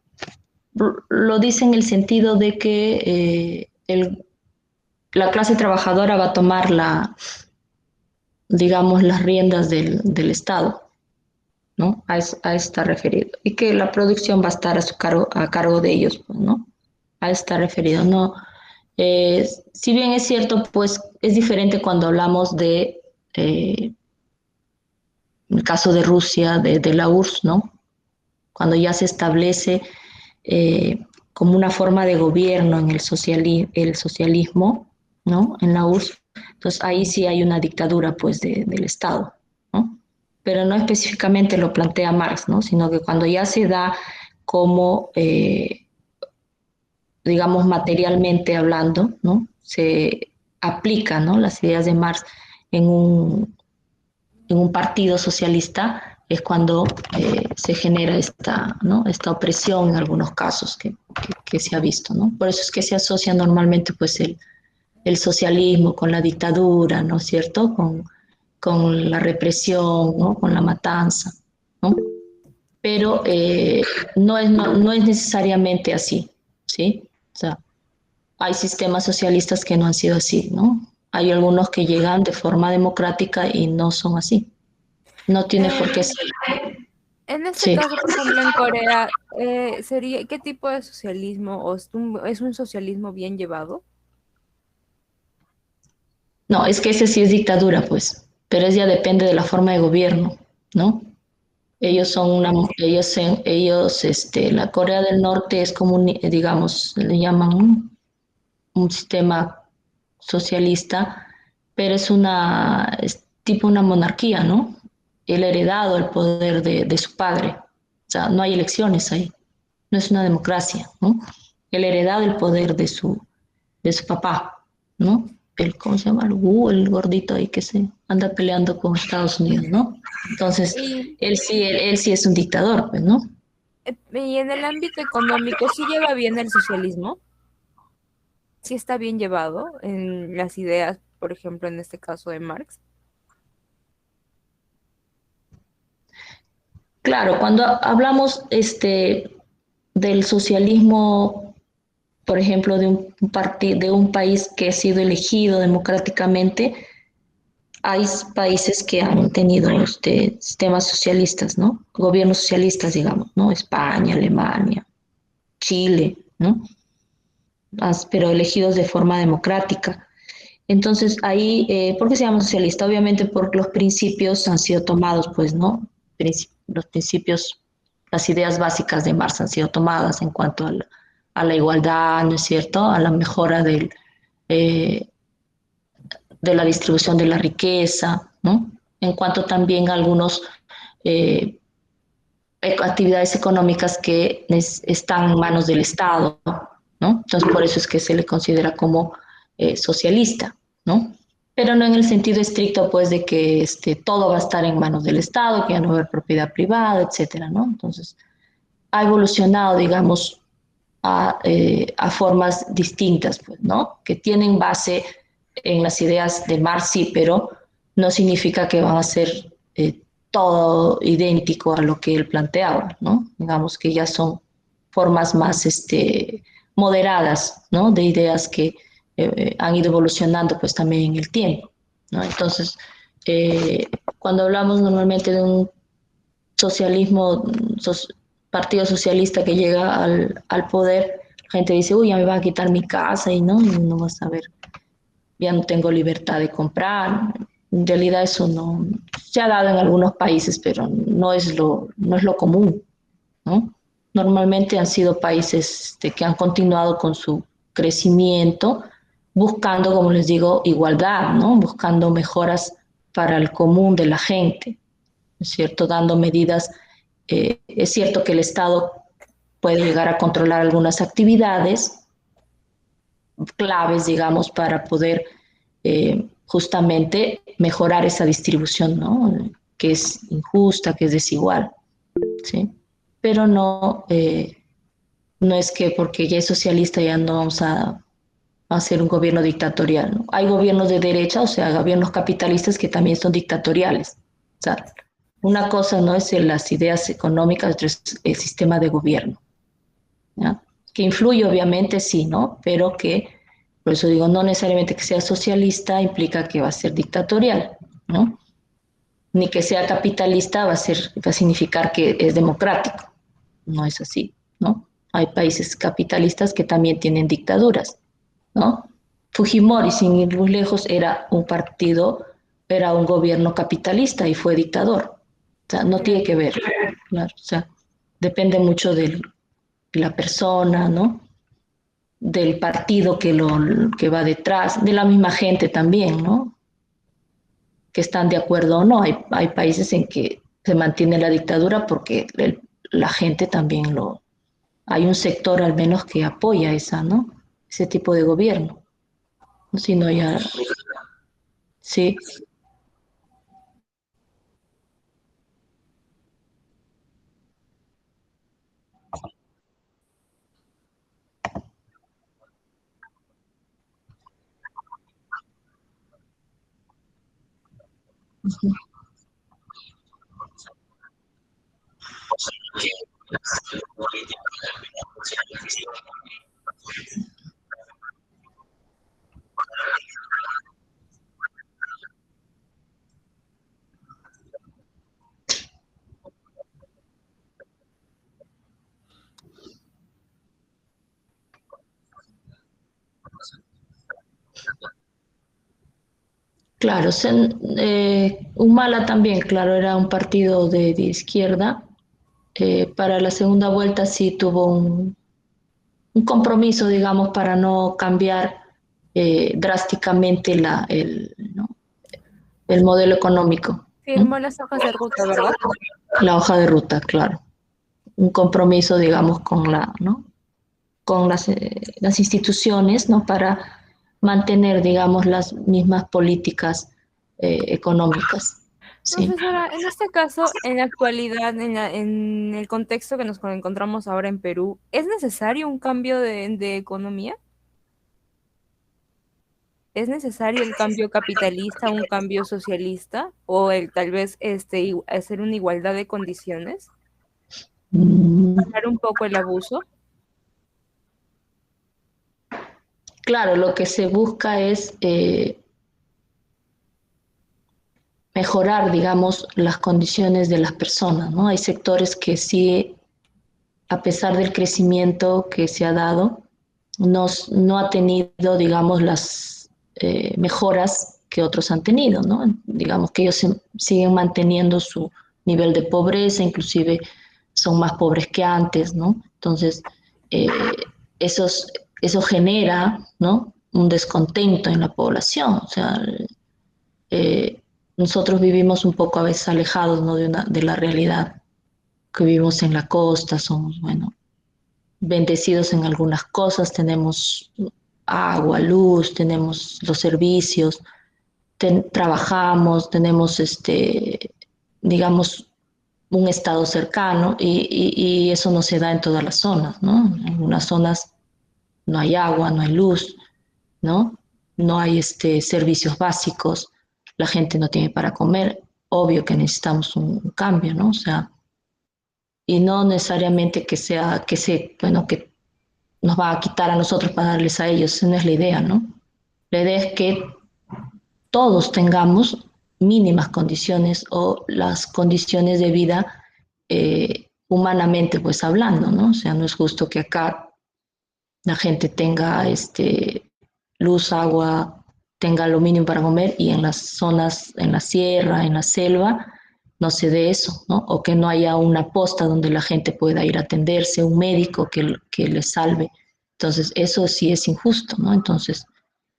Lo dice en el sentido de que la clase trabajadora va a tomar digamos, las riendas del Estado, ¿no? A eso está referido. Y que la producción va a estar a cargo de ellos, pues, ¿no? A eso está referido. No, si bien es cierto, pues es diferente cuando hablamos el caso de Rusia, de la URSS, ¿no? Cuando ya se establece como una forma de gobierno en el socialismo, ¿no? En la URSS, entonces ahí sí hay una dictadura, pues, del Estado, ¿no? Pero no específicamente lo plantea Marx, ¿no? Sino que cuando ya se da como, digamos, materialmente hablando, ¿no? Se aplica, ¿no? Las ideas de Marx en en un partido socialista es cuando se genera ¿no? esta opresión en algunos casos que se ha visto, ¿no? Por eso es que se asocia normalmente pues el socialismo con la dictadura, ¿no es cierto? Con la represión, ¿no? Con la matanza, ¿no? Pero no es necesariamente así, ¿sí? O sea, hay sistemas socialistas que no han sido así, ¿no? Hay algunos que llegan de forma democrática y no son así. No tiene por qué Eh, ser. en este Sí. caso, por ejemplo, en Corea, ¿qué tipo de socialismo o es un socialismo bien llevado? No, es que ese sí es dictadura, pues, pero es ya depende de la forma de gobierno, ¿no? Ellos son la Corea del Norte es como, digamos, le llaman un sistema socialista, pero es tipo una monarquía, ¿no? Él ha heredado el poder de su padre. O sea, no hay elecciones ahí. No es una democracia, ¿no? Él ha heredado el poder de su papá, ¿no? ¿Cómo se llama? El gordito ahí que se anda peleando con Estados Unidos, ¿no? Entonces, Y, él sí es un dictador, pues, ¿no? y en el ámbito económico, ¿sí lleva bien el socialismo? ¿Sí está bien llevado en las ideas, por ejemplo, en este caso de Marx? Claro, cuando hablamos del socialismo, por ejemplo, de un país que ha sido elegido democráticamente, hay países que han tenido sistemas socialistas, ¿no? Gobiernos socialistas, digamos, ¿no? España, Alemania, Chile, ¿no? Pero elegidos de forma democrática. Entonces, ahí, ¿por qué se llama socialista? Obviamente porque los principios han sido tomados, pues, ¿no? Los principios, las ideas básicas de Marx han sido tomadas en cuanto a la igualdad, ¿no es cierto? A la mejora eh, de la distribución de la riqueza, ¿no? En cuanto también a algunos eh, actividades económicas que están en manos del Estado, ¿no? Entonces, por eso es que se le considera como socialista, ¿no? Pero no en el sentido estricto, pues, de que todo va a estar en manos del Estado, que ya no va a haber propiedad privada, etcétera, ¿no? Entonces, ha evolucionado, digamos, a formas distintas, pues, ¿no? Que tienen base en las ideas de Marx, sí, pero no significa que van a ser todo idéntico a lo que él planteaba, ¿no? Digamos que ya son formas más moderadas, ¿no? De ideas que han ido evolucionando pues también en el tiempo, ¿no? Entonces, eh, cuando hablamos normalmente de un socialismo, partido socialista que llega al poder, la gente dice, uy, ya me va a quitar mi casa y no vas a ver, ya no tengo libertad de comprar. En realidad eso no se ha dado en algunos países, pero no es lo común, ¿no? Normalmente han sido países que han continuado con su crecimiento, buscando, como les digo, igualdad, ¿no? Buscando mejoras para el común de la gente, ¿no es cierto? Dando medidas. Es cierto que el Estado puede llegar a controlar algunas actividades claves, digamos, para poder justamente mejorar esa distribución, ¿no? Que es injusta, que es desigual, ¿sí? Pero no es que porque ya es socialista ya no vamos a hacer un gobierno dictatorial, ¿no? Hay gobiernos de derecha, o sea, gobiernos capitalistas que también son dictatoriales. O sea, una cosa no es las ideas económicas, otra es el sistema de gobierno, ¿ya? Que influye obviamente, sí, ¿no? Pero que, por eso digo, no necesariamente que sea socialista implica que va a ser dictatorial, ¿no? Ni que sea capitalista va a significar que es democrático. No es así, ¿no? Hay países capitalistas que también tienen dictaduras, ¿no? Fujimori, sin ir muy lejos, era un gobierno capitalista y fue dictador. O sea, no tiene que ver, claro, o sea, depende mucho de la persona, ¿no? Del partido que va detrás, de la misma gente también, ¿no? Que están de acuerdo o no. Hay países en que se mantiene la dictadura porque la gente también hay un sector al menos que apoya ¿no? Ese tipo de gobierno. Si no, ya, sí. Claro, Humala también, claro, era un partido de izquierda. Para la segunda vuelta sí tuvo un compromiso, digamos, para no cambiar drásticamente ¿no? El modelo económico, ¿no? Firmó las hojas de ruta, ¿verdad? La hoja de ruta, claro. Un compromiso, digamos, ¿no? Con las instituciones, ¿no? Para mantener, digamos, las mismas políticas económicas. Sí. Profesora, en este caso, en la actualidad, en el contexto que nos encontramos ahora en Perú, ¿es necesario un cambio de economía? ¿es necesario el cambio capitalista, un cambio socialista, o el tal vez hacer una igualdad de condiciones? Mm, ¿Parar un poco el abuso? claro, lo que se busca es mejorar, digamos, las condiciones de las personas, ¿no? Hay sectores que sí, a pesar del crecimiento que se ha dado, no ha tenido, digamos, las mejoras que otros han tenido, ¿no? Digamos que ellos siguen manteniendo su nivel de pobreza, inclusive son más pobres que antes, ¿no? Entonces, eh, esos, eso genera, ¿no? Un descontento en la población, o sea, eh, nosotros vivimos un poco a veces alejados, ¿no? de la realidad, que vivimos en la costa, somos, bueno, bendecidos en algunas cosas, tenemos agua, luz, tenemos los servicios, trabajamos, tenemos, digamos, un estado cercano y eso no se da en todas las zonas, ¿no? En algunas zonas no hay agua, no hay luz, ¿no? No hay servicios básicos, la gente no tiene para comer, obvio que necesitamos un cambio, ¿no? O sea, y no necesariamente que sea, bueno, que nos va a quitar a nosotros para darles a ellos, esa no es la idea, ¿no? La idea es que todos tengamos mínimas condiciones o las condiciones de vida humanamente pues hablando, ¿no? O sea, no es justo que acá la gente tenga luz, agua, tenga lo mínimo para comer y en las zonas, en la sierra, en la selva, no se dé eso, ¿no? O que no haya una posta donde la gente pueda ir a atenderse, un médico que le salve. Entonces, eso sí es injusto, ¿no? Entonces,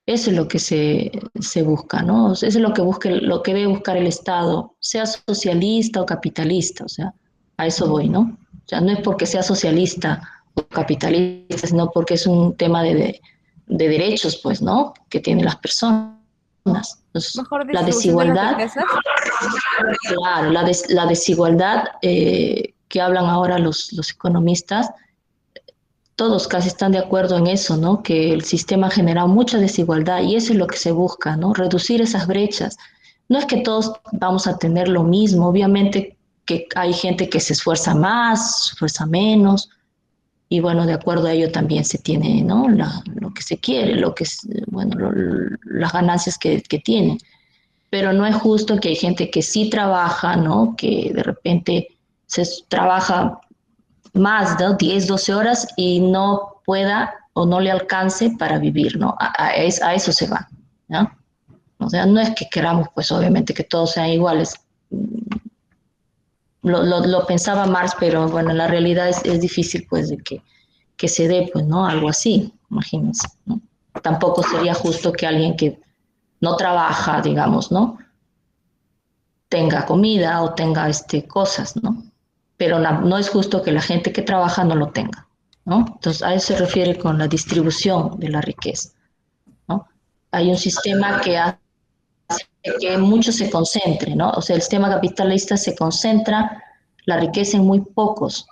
eso es lo que se busca, ¿no? Eso es lo que debe buscar el Estado, sea socialista o capitalista, o sea, a eso voy, ¿no? O sea, no es porque sea socialista o capitalista, sino porque es un tema de derechos, pues, ¿no? Que tienen las personas. Entonces, ¿Mejor la distribución de las desigualdad, riquezas? claro, la desigualdad que hablan ahora los economistas, todos casi están de acuerdo en eso, ¿no? Que el sistema ha generado mucha desigualdad y eso es lo que se busca, ¿no? Reducir esas brechas. No es que todos vamos a tener lo mismo, obviamente que hay gente que se esfuerza más, se esfuerza menos, y bueno, de acuerdo a ello también se tiene, ¿no? Lo que se quiere, lo que es, bueno, las ganancias que tiene. Pero no es justo que hay gente que sí trabaja, ¿no? Que de repente se trabaja más de 10, 12 horas y no pueda o no le alcance para vivir, ¿no? A eso se va, ¿no? O sea, no es que queramos, pues obviamente que todos sean iguales. Lo pensaba Marx, pero bueno, la realidad es difícil, pues, de que se dé, pues, ¿no? Algo así, imagínense, ¿no? Tampoco sería justo que alguien que no trabaja, digamos, ¿no? Tenga comida o tenga cosas, ¿no? Pero no es justo que la gente que trabaja no lo tenga, ¿no? Entonces, a eso se refiere con la distribución de la riqueza, ¿no? Hay un sistema que hace que mucho se concentre, ¿no? O sea, el sistema capitalista se concentra la riqueza en muy pocos,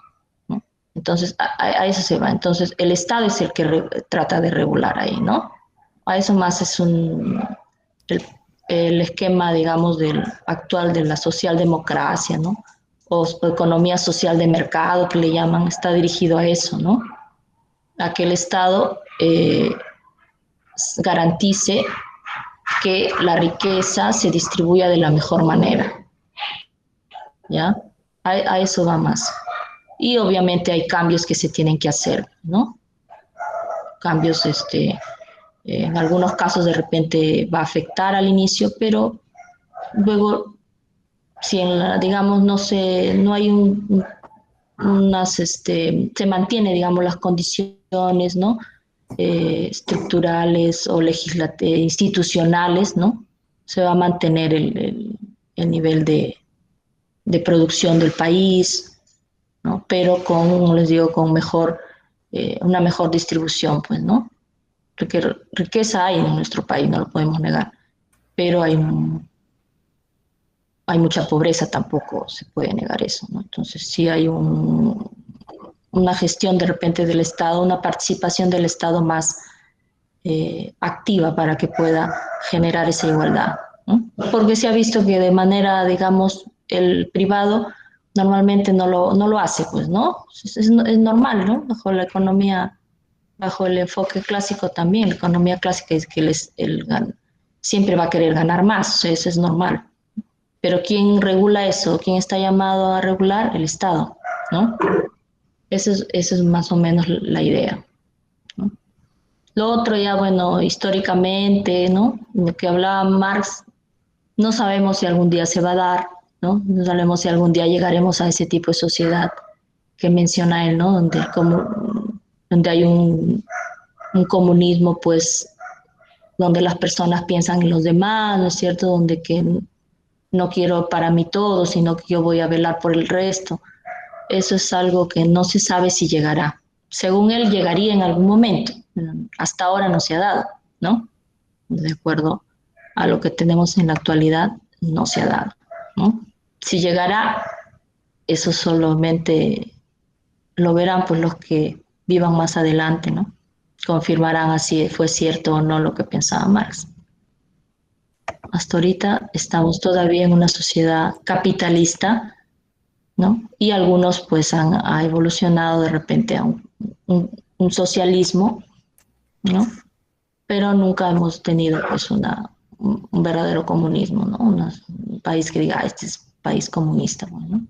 ¿no? Entonces, a eso se va. Entonces, el Estado es el que trata de regular ahí, ¿no? A eso más es el, el esquema, digamos, actual de la socialdemocracia, ¿no? O economía social de mercado, que le llaman, está dirigido a eso, ¿no? A que el Estado garantice que la riqueza se distribuya de la mejor manera, ¿ya? A eso va más. Y obviamente hay cambios que se tienen que hacer, ¿no? Cambios, en algunos casos de repente va a afectar al inicio, pero luego, si digamos, no hay se mantiene, digamos, las condiciones, ¿no? Estructurales o institucionales, ¿no? Se va a mantener el nivel de producción del país, ¿no? Pero como les digo, con una mejor distribución, pues, ¿no? Porque riqueza hay en nuestro país, no lo podemos negar, pero hay mucha pobreza, tampoco se puede negar eso, ¿no? Entonces sí hay una gestión de repente del Estado, una participación del Estado más activa para que pueda generar esa igualdad, ¿no? Porque se ha visto que de manera, digamos, el privado normalmente no lo hace, pues, ¿no? Es normal, ¿no? Bajo la economía, bajo el enfoque clásico también, la economía clásica es que siempre va a querer ganar más, o sea, eso es normal. Pero ¿quién regula eso? ¿Quién está llamado a regular? El Estado, ¿no? Eso es más o menos la idea, ¿no? Lo otro ya, bueno, históricamente, ¿no? Lo que hablaba Marx, no sabemos si algún día se va a dar, ¿no? No sabemos si algún día llegaremos a ese tipo de sociedad que menciona él, ¿no? Donde hay un comunismo, pues, donde las personas piensan en los demás, ¿no es cierto? Donde que no quiero para mí todo, sino que yo voy a velar por el resto. Eso es algo que no se sabe si llegará. Según él, llegaría en algún momento. Hasta ahora no se ha dado, ¿no? De acuerdo a lo que tenemos en la actualidad, no se ha dado, ¿no? Si llegará, eso solamente lo verán pues los que vivan más adelante, ¿no? Confirmarán así fue cierto o no lo que pensaba Marx. Hasta ahorita estamos todavía en una sociedad capitalista, ¿no? Y algunos pues ha evolucionado de repente a un socialismo, ¿no? Pero nunca hemos tenido pues un verdadero comunismo, ¿no? Un país que diga, este es país comunista, ¿no?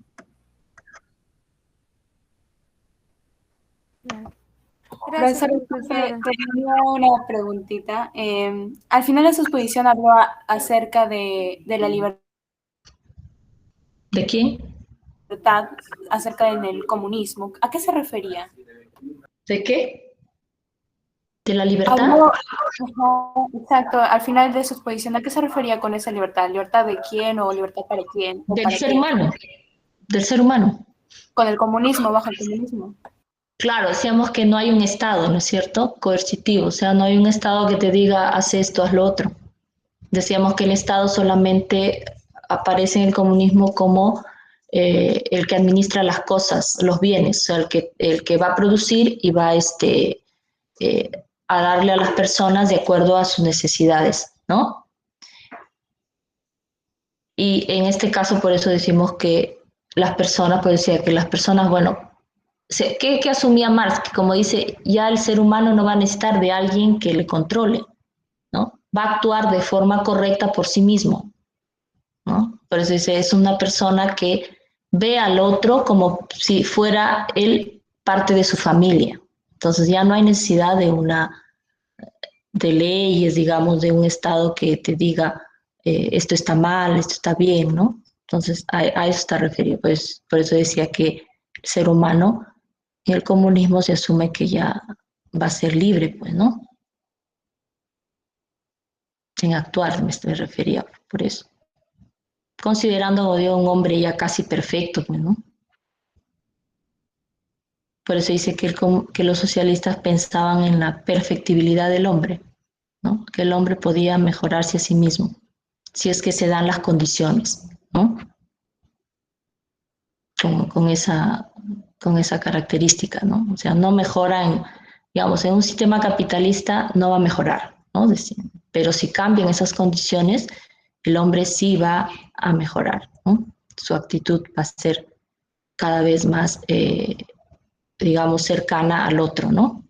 Gracias, Profesor, profesora. tenía una preguntita. Al final de su exposición habló acerca de la ¿De quién? libertad, acerca del comunismo. ¿A qué se refería? ¿De qué? ¿De la libertad? Habló, ajá, exacto, al final de su exposición, ¿a qué se refería con esa libertad? ¿Libertad de quién o libertad para quién? ¿O Del para ser qué? humano, del ser humano. Con el comunismo, bajo el comunismo. Claro, decíamos que no hay un Estado, ¿no es cierto? Coercitivo, o sea, no hay un Estado que te diga, haz esto, haz lo otro. Decíamos que el Estado solamente aparece en el comunismo como el que administra las cosas, los bienes, o sea, el que va a producir y va eh, a darle a las personas de acuerdo a sus necesidades, ¿no? Y en este caso, por eso decimos que las personas, pues decía que las personas, bueno, ¿qué asumía Marx? Que como dice, ya el ser humano no va a necesitar de alguien que le controle, ¿no? Va a actuar de forma correcta por sí mismo, ¿no? Por eso dice, es una persona que ve al otro como si fuera él parte de su familia. Entonces ya no hay necesidad de leyes, digamos, de un Estado que te diga esto está mal, esto está bien, ¿no? Entonces a eso está referido. Pues, por eso decía que el ser humano en el comunismo se asume que ya va a ser libre, pues, ¿no? En actuar me refería, por eso. Considerando a Dios un hombre ya casi perfecto, pues, ¿no? Por eso dice que los socialistas pensaban en la perfectibilidad del hombre, ¿no? Que el hombre podía mejorarse a sí mismo, si es que se dan las condiciones, ¿no? Con esa característica, ¿no? O sea, no mejora digamos, en un sistema capitalista no va a mejorar, ¿no? Pero si cambian esas condiciones, el hombre sí va a mejorar, ¿no? Su actitud va a ser cada vez más, digamos, cercana al otro, ¿no?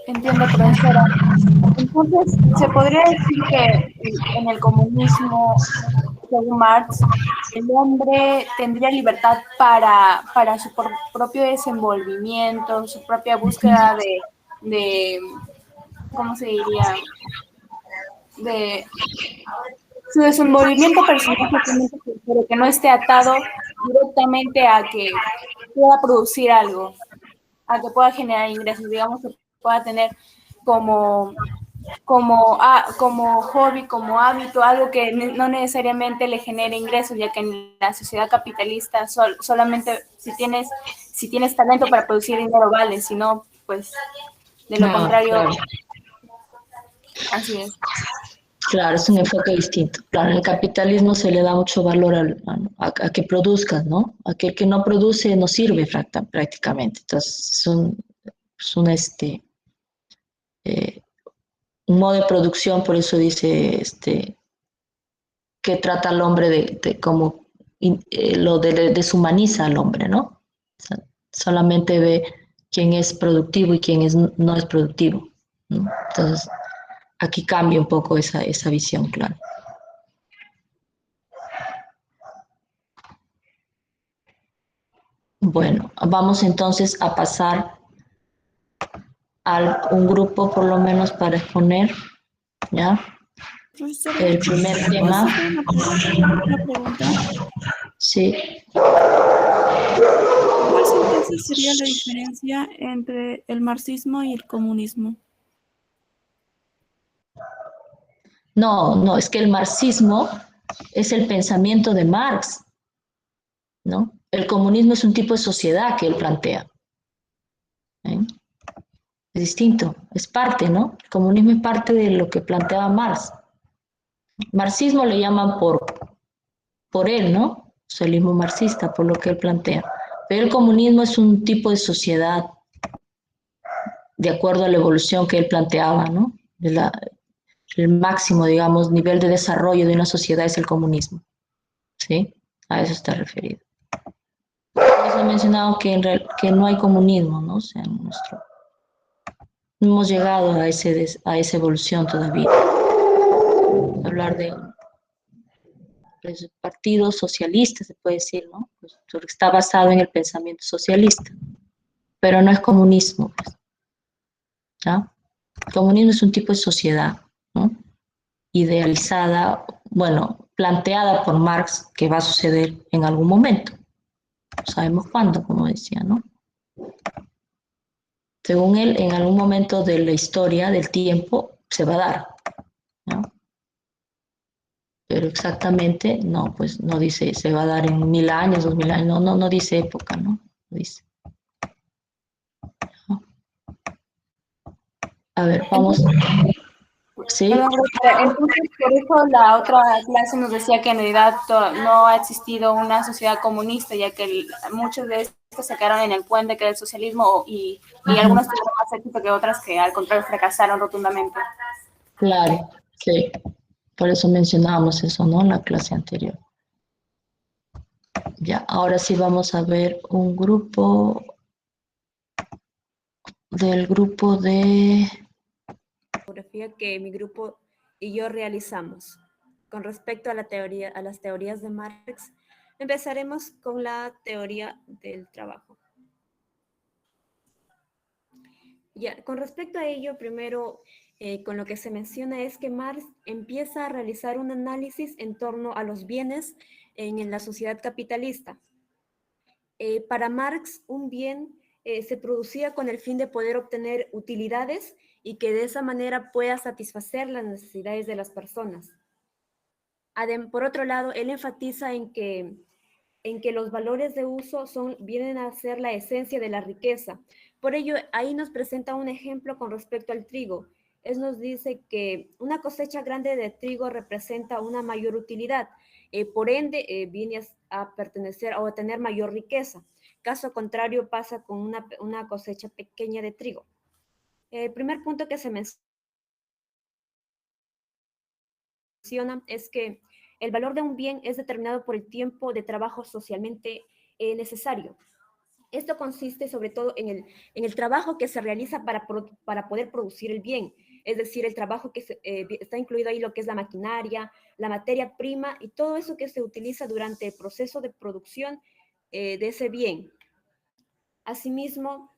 Entiendo, profesora. Entonces, ¿se podría decir que en el comunismo, según Marx, el hombre tendría libertad para su propio desenvolvimiento, su propia búsqueda de ¿cómo se diría? De su desenvolvimiento personal, pero que no esté atado directamente a que pueda producir algo, a que pueda generar ingresos, digamos que pueda tener como como hobby, como hábito, algo que no necesariamente le genere ingresos, ya que en la sociedad capitalista solamente si tienes talento para producir dinero vale, si no, pues de lo contrario, claro. así es. Claro, es un enfoque distinto. Claro, en el capitalismo se le da mucho valor a que produzcas, ¿no? Aquel que no produce no sirve prácticamente. Entonces, eh, un modo de producción, por eso dice que trata al hombre como deshumaniza al hombre, ¿no? O sea, solamente ve quién es productivo y quién no es productivo, ¿no? Entonces, aquí cambia un poco esa visión, claro. Bueno, vamos entonces a pasar a un grupo por lo menos para exponer, ¿ya? Profesora, El primer ¿puedo tema, hacerle una pregunta? sí. ¿Cuál entonces sería la diferencia entre el marxismo y el comunismo? No, es que el marxismo es el pensamiento de Marx, ¿no? El comunismo es un tipo de sociedad que él plantea, ¿eh? Es distinto, es parte, ¿no? El comunismo es parte de lo que planteaba Marx. Marxismo le llaman por él, ¿no? Socialismo marxista, por lo que él plantea. Pero el comunismo es un tipo de sociedad de acuerdo a la evolución que él planteaba, ¿no? El máximo, digamos, nivel de desarrollo de una sociedad es el comunismo, ¿sí? A eso está referido. Por eso he mencionado que no hay comunismo, ¿no? O sea, no hemos llegado a esa evolución todavía. Hablar de partido socialista, se puede decir, ¿no? Pues, porque está basado en el pensamiento socialista, pero no es comunismo, pues, ¿ya? El comunismo es un tipo de sociedad, ¿no? Idealizada, bueno, planteada por Marx que va a suceder en algún momento. No sabemos cuándo, como decía, ¿no? Según él, en algún momento de la historia, del tiempo, se va a dar, ¿no? Pero exactamente, no, pues no dice se va a dar en 1000 años, 2000 años, no dice época, ¿no? Dice. ¿No? A ver, vamos. ¿Sí? Perdón, doctora, entonces por eso la otra clase nos decía que en realidad no ha existido una sociedad comunista, ya que muchos de estos se quedaron en el puente que era el socialismo y algunos tuvieron más éxito que otras que al contrario fracasaron rotundamente. Claro, sí. Por eso mencionábamos eso, ¿no? En la clase anterior. Ya, ahora sí vamos a ver un grupo de... Que mi grupo y yo realizamos. Con respecto a a las teorías de Marx, empezaremos con la teoría del trabajo. Ya, con respecto a ello, primero, con lo que se menciona es que Marx empieza a realizar un análisis en torno a los bienes en la sociedad capitalista. Para Marx, un bien se producía con el fin de poder obtener utilidades y que de esa manera pueda satisfacer las necesidades de las personas. Por otro lado, él enfatiza en que los valores de uso vienen a ser la esencia de la riqueza. Por ello, ahí nos presenta un ejemplo con respecto al trigo. Él nos dice que una cosecha grande de trigo representa una mayor utilidad, por ende viene a pertenecer o a tener mayor riqueza. Caso contrario pasa con una cosecha pequeña de trigo. El primer punto que se menciona es que el valor de un bien es determinado por el tiempo de trabajo socialmente necesario. Esto consiste sobre todo en el trabajo que se realiza para poder producir el bien, es decir, el trabajo que está incluido ahí lo que es la maquinaria, la materia prima y todo eso que se utiliza durante el proceso de producción de ese bien. Asimismo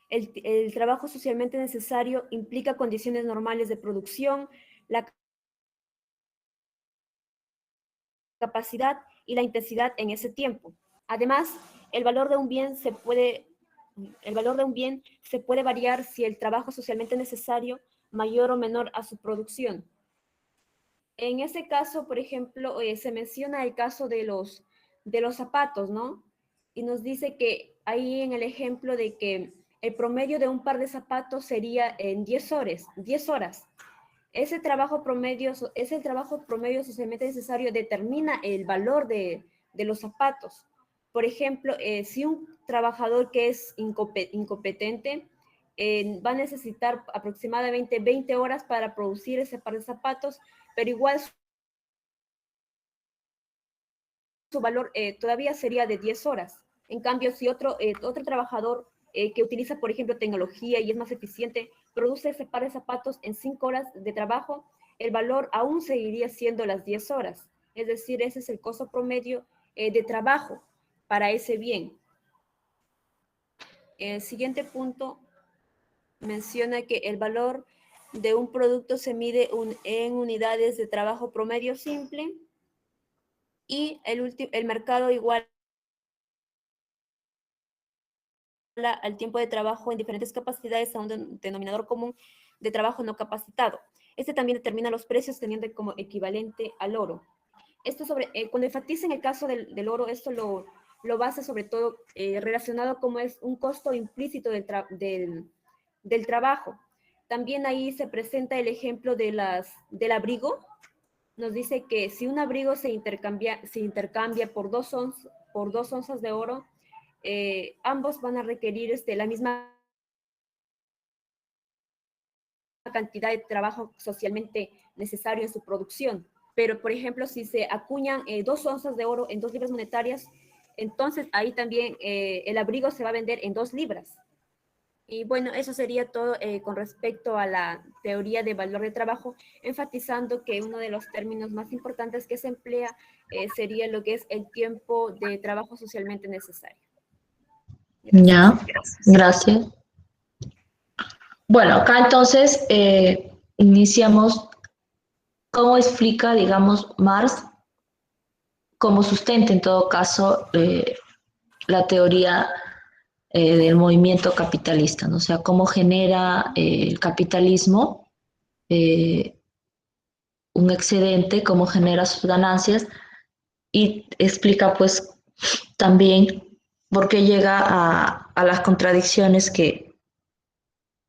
el trabajo socialmente necesario implica condiciones normales de producción, la capacidad y la intensidad en ese tiempo. Además, el valor de un bien se puede variar si el trabajo socialmente necesario mayor o menor a su producción. En ese caso, por ejemplo, se menciona el caso de los zapatos, ¿no? Y nos dice que ahí en el ejemplo de que el promedio de un par de zapatos sería en 10 horas. Ese trabajo promedio socialmente necesario determina el valor de los zapatos. Por ejemplo, si un trabajador que es incompetente va a necesitar aproximadamente 20 horas para producir ese par de zapatos, pero igual su valor todavía sería de 10 horas. En cambio, si otro trabajador que utiliza, por ejemplo, tecnología y es más eficiente, produce ese par de zapatos en 5 horas de trabajo, el valor aún seguiría siendo las 10 horas. Es decir, ese es el costo promedio de trabajo para ese bien. El siguiente punto menciona que el valor de un producto se mide en unidades de trabajo promedio simple y el mercado igual al tiempo de trabajo en diferentes capacidades a un denominador común de trabajo no capacitado. Este también determina los precios teniendo como equivalente al oro. Esto cuando enfatiza en el caso del oro, esto lo basa sobre todo relacionado como es un costo implícito del trabajo. También ahí se presenta el ejemplo del abrigo. Nos dice que si un abrigo se intercambia por 2 onzas de oro, ambos van a requerir la misma cantidad de trabajo socialmente necesario en su producción. Pero, por ejemplo, si se acuñan 2 onzas de oro en 2 libras monetarias, entonces ahí también el abrigo se va a vender en 2 libras. Y bueno, eso sería todo con respecto a la teoría de valor de trabajo, enfatizando que uno de los términos más importantes que se emplea sería lo que es el tiempo de trabajo socialmente necesario. Ya, gracias. Bueno, acá entonces iniciamos cómo explica, digamos, Marx, cómo sustenta en todo caso la teoría del movimiento capitalista, ¿no? O sea, cómo genera el capitalismo un excedente, cómo genera sus ganancias y explica pues también por qué llega a las contradicciones que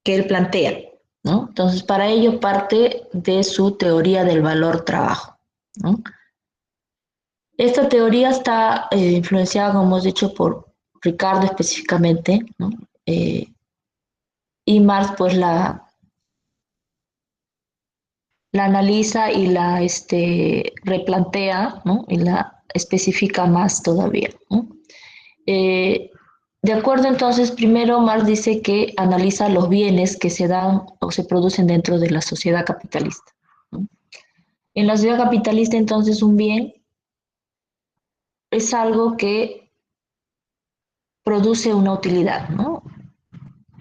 él plantea, ¿no? Entonces, para ello parte de su teoría del valor trabajo, ¿no? Esta teoría está influenciada, como hemos dicho, por Ricardo específicamente, ¿no? Y Marx pues la analiza y la replantea, ¿no? Y la especifica más todavía, ¿no? De acuerdo entonces, primero Marx dice que analiza los bienes que se dan o se producen dentro de la sociedad capitalista, ¿no? En la sociedad capitalista entonces un bien es algo que produce una utilidad, ¿no?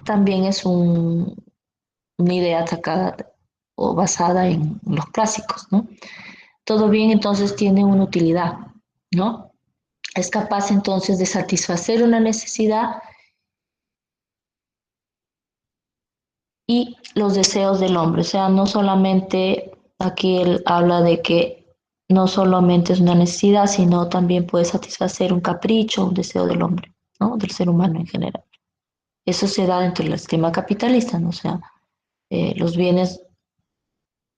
También es una idea atacada o basada en los clásicos, ¿no? Todo bien entonces tiene una utilidad, ¿no? Es capaz entonces de satisfacer una necesidad y los deseos del hombre. O sea, no solamente aquí él habla de que no solamente es una necesidad, sino también puede satisfacer un capricho, un deseo del hombre, ¿no? Del ser humano en general. Eso se da dentro del esquema capitalista, ¿no? O sea, los bienes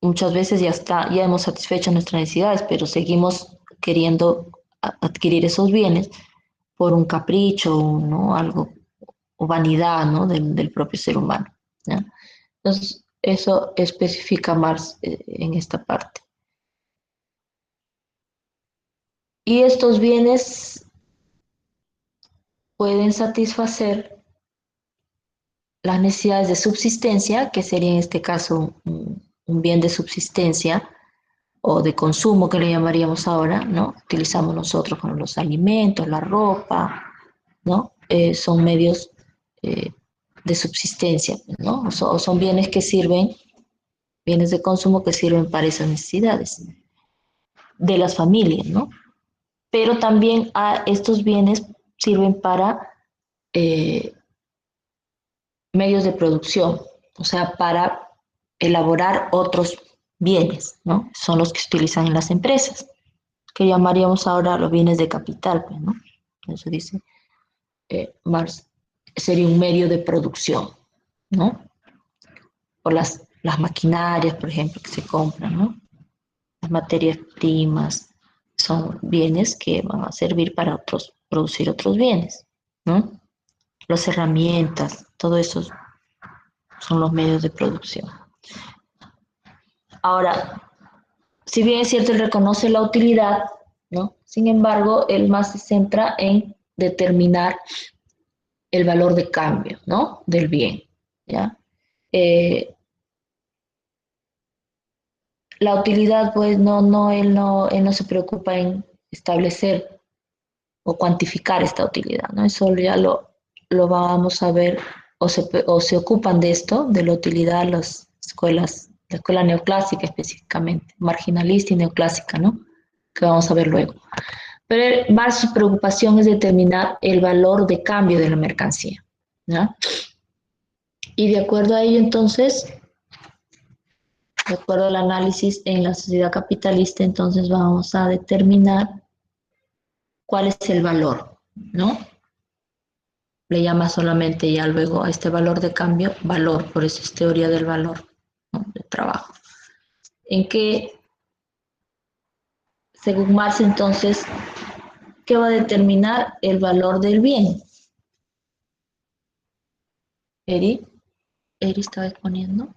muchas veces ya hemos satisfecho nuestras necesidades, pero seguimos queriendo adquirir esos bienes por un capricho, ¿no? Algo, o vanidad, ¿no? Del propio ser humano, ¿no? Entonces, eso especifica Marx en esta parte. Y estos bienes pueden satisfacer las necesidades de subsistencia, que sería en este caso un bien de subsistencia o de consumo que le llamaríamos ahora, ¿no? Utilizamos nosotros con los alimentos, la ropa, ¿no? Son medios de subsistencia, ¿no? O son bienes que sirven, bienes de consumo que sirven para esas necesidades de las familias, ¿no? Pero también estos bienes sirven para medios de producción, o sea, para elaborar otros bienes, ¿no? Son los que se utilizan en las empresas, que llamaríamos ahora los bienes de capital, pues, ¿no? Eso dice Marx. sería un medio de producción, ¿no? O las maquinarias, por ejemplo, que se compran, ¿no? Las materias primas son bienes que van a servir para producir otros bienes, ¿no? Las herramientas, todo eso son los medios de producción. Ahora, si bien es cierto, él reconoce la utilidad, ¿no? Sin embargo, él más se centra en determinar el valor de cambio, ¿no? Del bien, ¿ya? La utilidad, pues, él no se preocupa en establecer o cuantificar esta utilidad, ¿no? Eso ya lo vamos a ver, o se ocupan de esto, de la utilidad, las escuelas, la escuela neoclásica específicamente, marginalista y neoclásica, ¿no? Que vamos a ver luego. Pero más su preocupación es determinar el valor de cambio de la mercancía, ¿no? Y de acuerdo a ello, entonces, de acuerdo al análisis en la sociedad capitalista, entonces vamos a determinar cuál es el valor, ¿no? Le llama solamente ya luego a este valor de cambio valor, por eso es teoría del valor, ¿no? De trabajo. En que, según Marx, entonces, ¿qué va a determinar el valor del bien? Eri estaba exponiendo.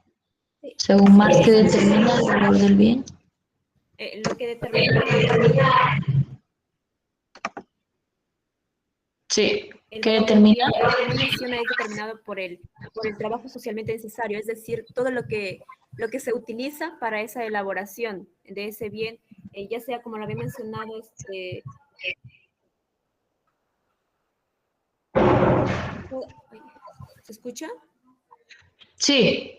Según Marx, ¿qué determina el valor del bien? Lo que determina Sí, el ¿qué valor del bien, determina? como menciona, es determinado por el trabajo socialmente necesario, es decir, todo lo que se utiliza para esa elaboración de ese bien, ya sea como lo había mencionado, ¿se escucha? Sí,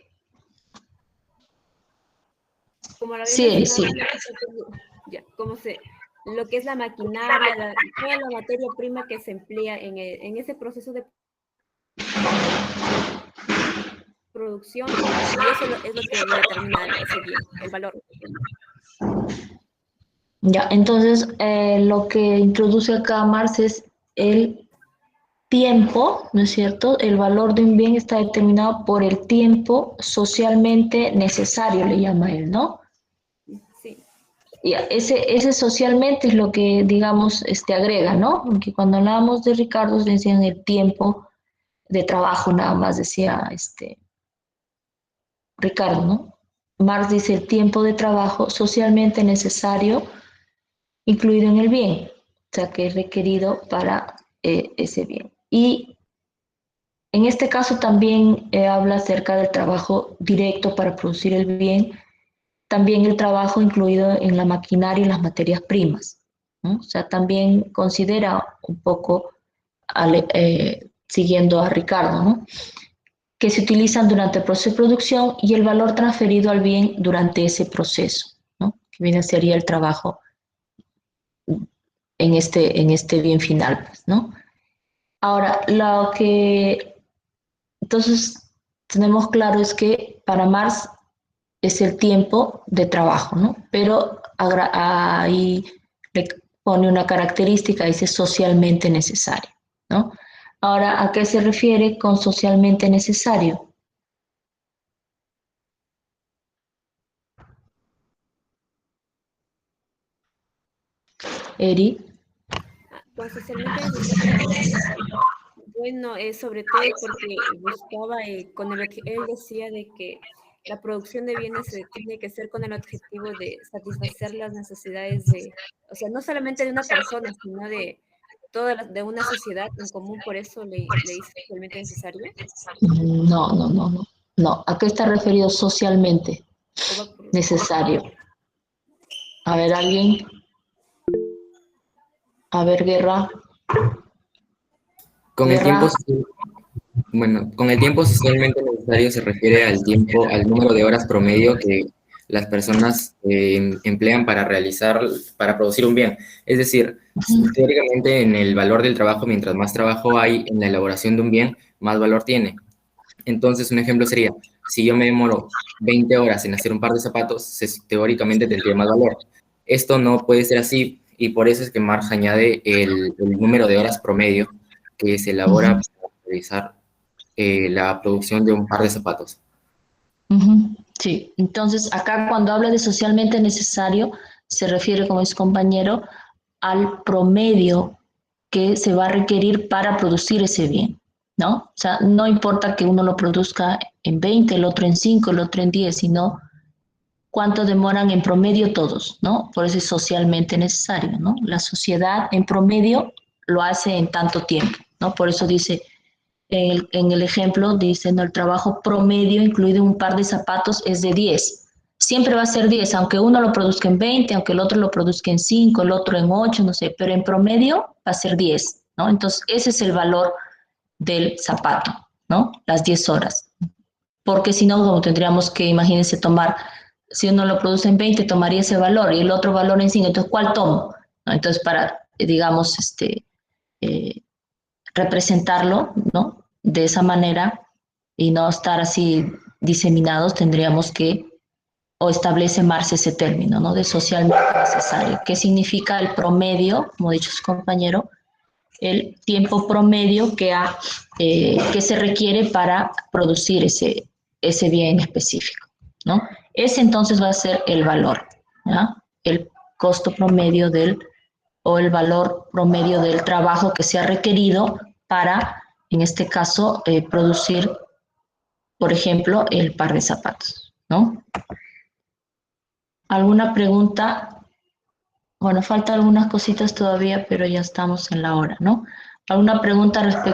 Como lo había sí, mencionado, sí. ya, lo que es la maquinaria, toda la materia prima que se emplea en ese proceso de producción, y eso es lo que lo determina ese bien, el valor. Ya, entonces lo que introduce acá Marx es el tiempo, ¿no es cierto? El valor de un bien está determinado por el tiempo socialmente necesario, le llama él, ¿no? Sí. Y ese socialmente es lo que, digamos, agrega, ¿no? Porque cuando hablábamos de Ricardo, decían el tiempo de trabajo, nada más decía Ricardo, ¿no? Marx dice el tiempo de trabajo socialmente necesario incluido en el bien, o sea, que es requerido para ese bien. Y en este caso también habla acerca del trabajo directo para producir el bien, también el trabajo incluido en la maquinaria y las materias primas, ¿no? O sea, también considera un poco, siguiendo a Ricardo, ¿no? Que se utilizan durante el proceso de producción y el valor transferido al bien durante ese proceso, ¿no? Que viene sería el trabajo en este bien final, pues, ¿no? Ahora, lo que entonces tenemos claro es que para Marx es el tiempo de trabajo, ¿no? Pero ahí le pone una característica, dice socialmente necesario, ¿no? Ahora, ¿a qué se refiere con socialmente necesario? Eri. Con socialmente necesario, bueno, sobre todo porque buscaba, él decía de que la producción de bienes tiene que ser con el objetivo de satisfacer las necesidades o sea, no solamente de una persona, sino de de una sociedad en común, por eso le dice socialmente necesario. No, ¿a qué está referido socialmente necesario? A ver, alguien. A ver, Guerra. Con el tiempo, bueno, con el tiempo socialmente necesario se refiere al tiempo, al número de horas promedio que las personas emplean para producir un bien. Es decir, teóricamente en el valor del trabajo, mientras más trabajo hay en la elaboración de un bien, más valor tiene. Entonces, un ejemplo sería, si yo me demoro 20 horas en hacer un par de zapatos, teóricamente tendría más valor. Esto no puede ser así y por eso es que Marx añade el número de horas promedio que se elabora para revisar la producción de un par de zapatos. Sí, entonces acá cuando habla de socialmente necesario, se refiere, como es compañero, al promedio que se va a requerir para producir ese bien, ¿no? O sea, no importa que uno lo produzca en 20, el otro en 5, el otro en 10, sino cuánto demoran en promedio todos, ¿no? Por eso es socialmente necesario, ¿no? La sociedad en promedio lo hace en tanto tiempo, ¿no? Por eso dice, en el ejemplo, dice, ¿no? El trabajo promedio, incluido un par de zapatos, es de 10. Siempre va a ser 10, aunque uno lo produzca en 20, aunque el otro lo produzca en 5, el otro en 8, no sé, pero en promedio va a ser 10, ¿no? Entonces, ese es el valor del zapato, ¿no? Las 10 horas. Porque si no, como tendríamos que, imagínense, tomar, si uno lo produce en 20, tomaría ese valor y el otro valor en 5, entonces, ¿cuál tomo? ¿No? Entonces, para, digamos, representarlo, ¿no? De esa manera y no estar así diseminados, tendríamos que, o establece Marx ese término, ¿no? De socialmente necesario. ¿Qué significa el promedio? Como ha dicho su compañero, el tiempo promedio que se requiere para producir ese bien específico, ¿no? Ese entonces va a ser el valor, ¿ya? El costo promedio o el valor promedio del trabajo que se ha requerido para, en este caso, producir, por ejemplo, el par de zapatos, ¿no? ¿Alguna pregunta? Bueno, faltan algunas cositas todavía, pero ya estamos en la hora, ¿no? ¿Alguna pregunta respecto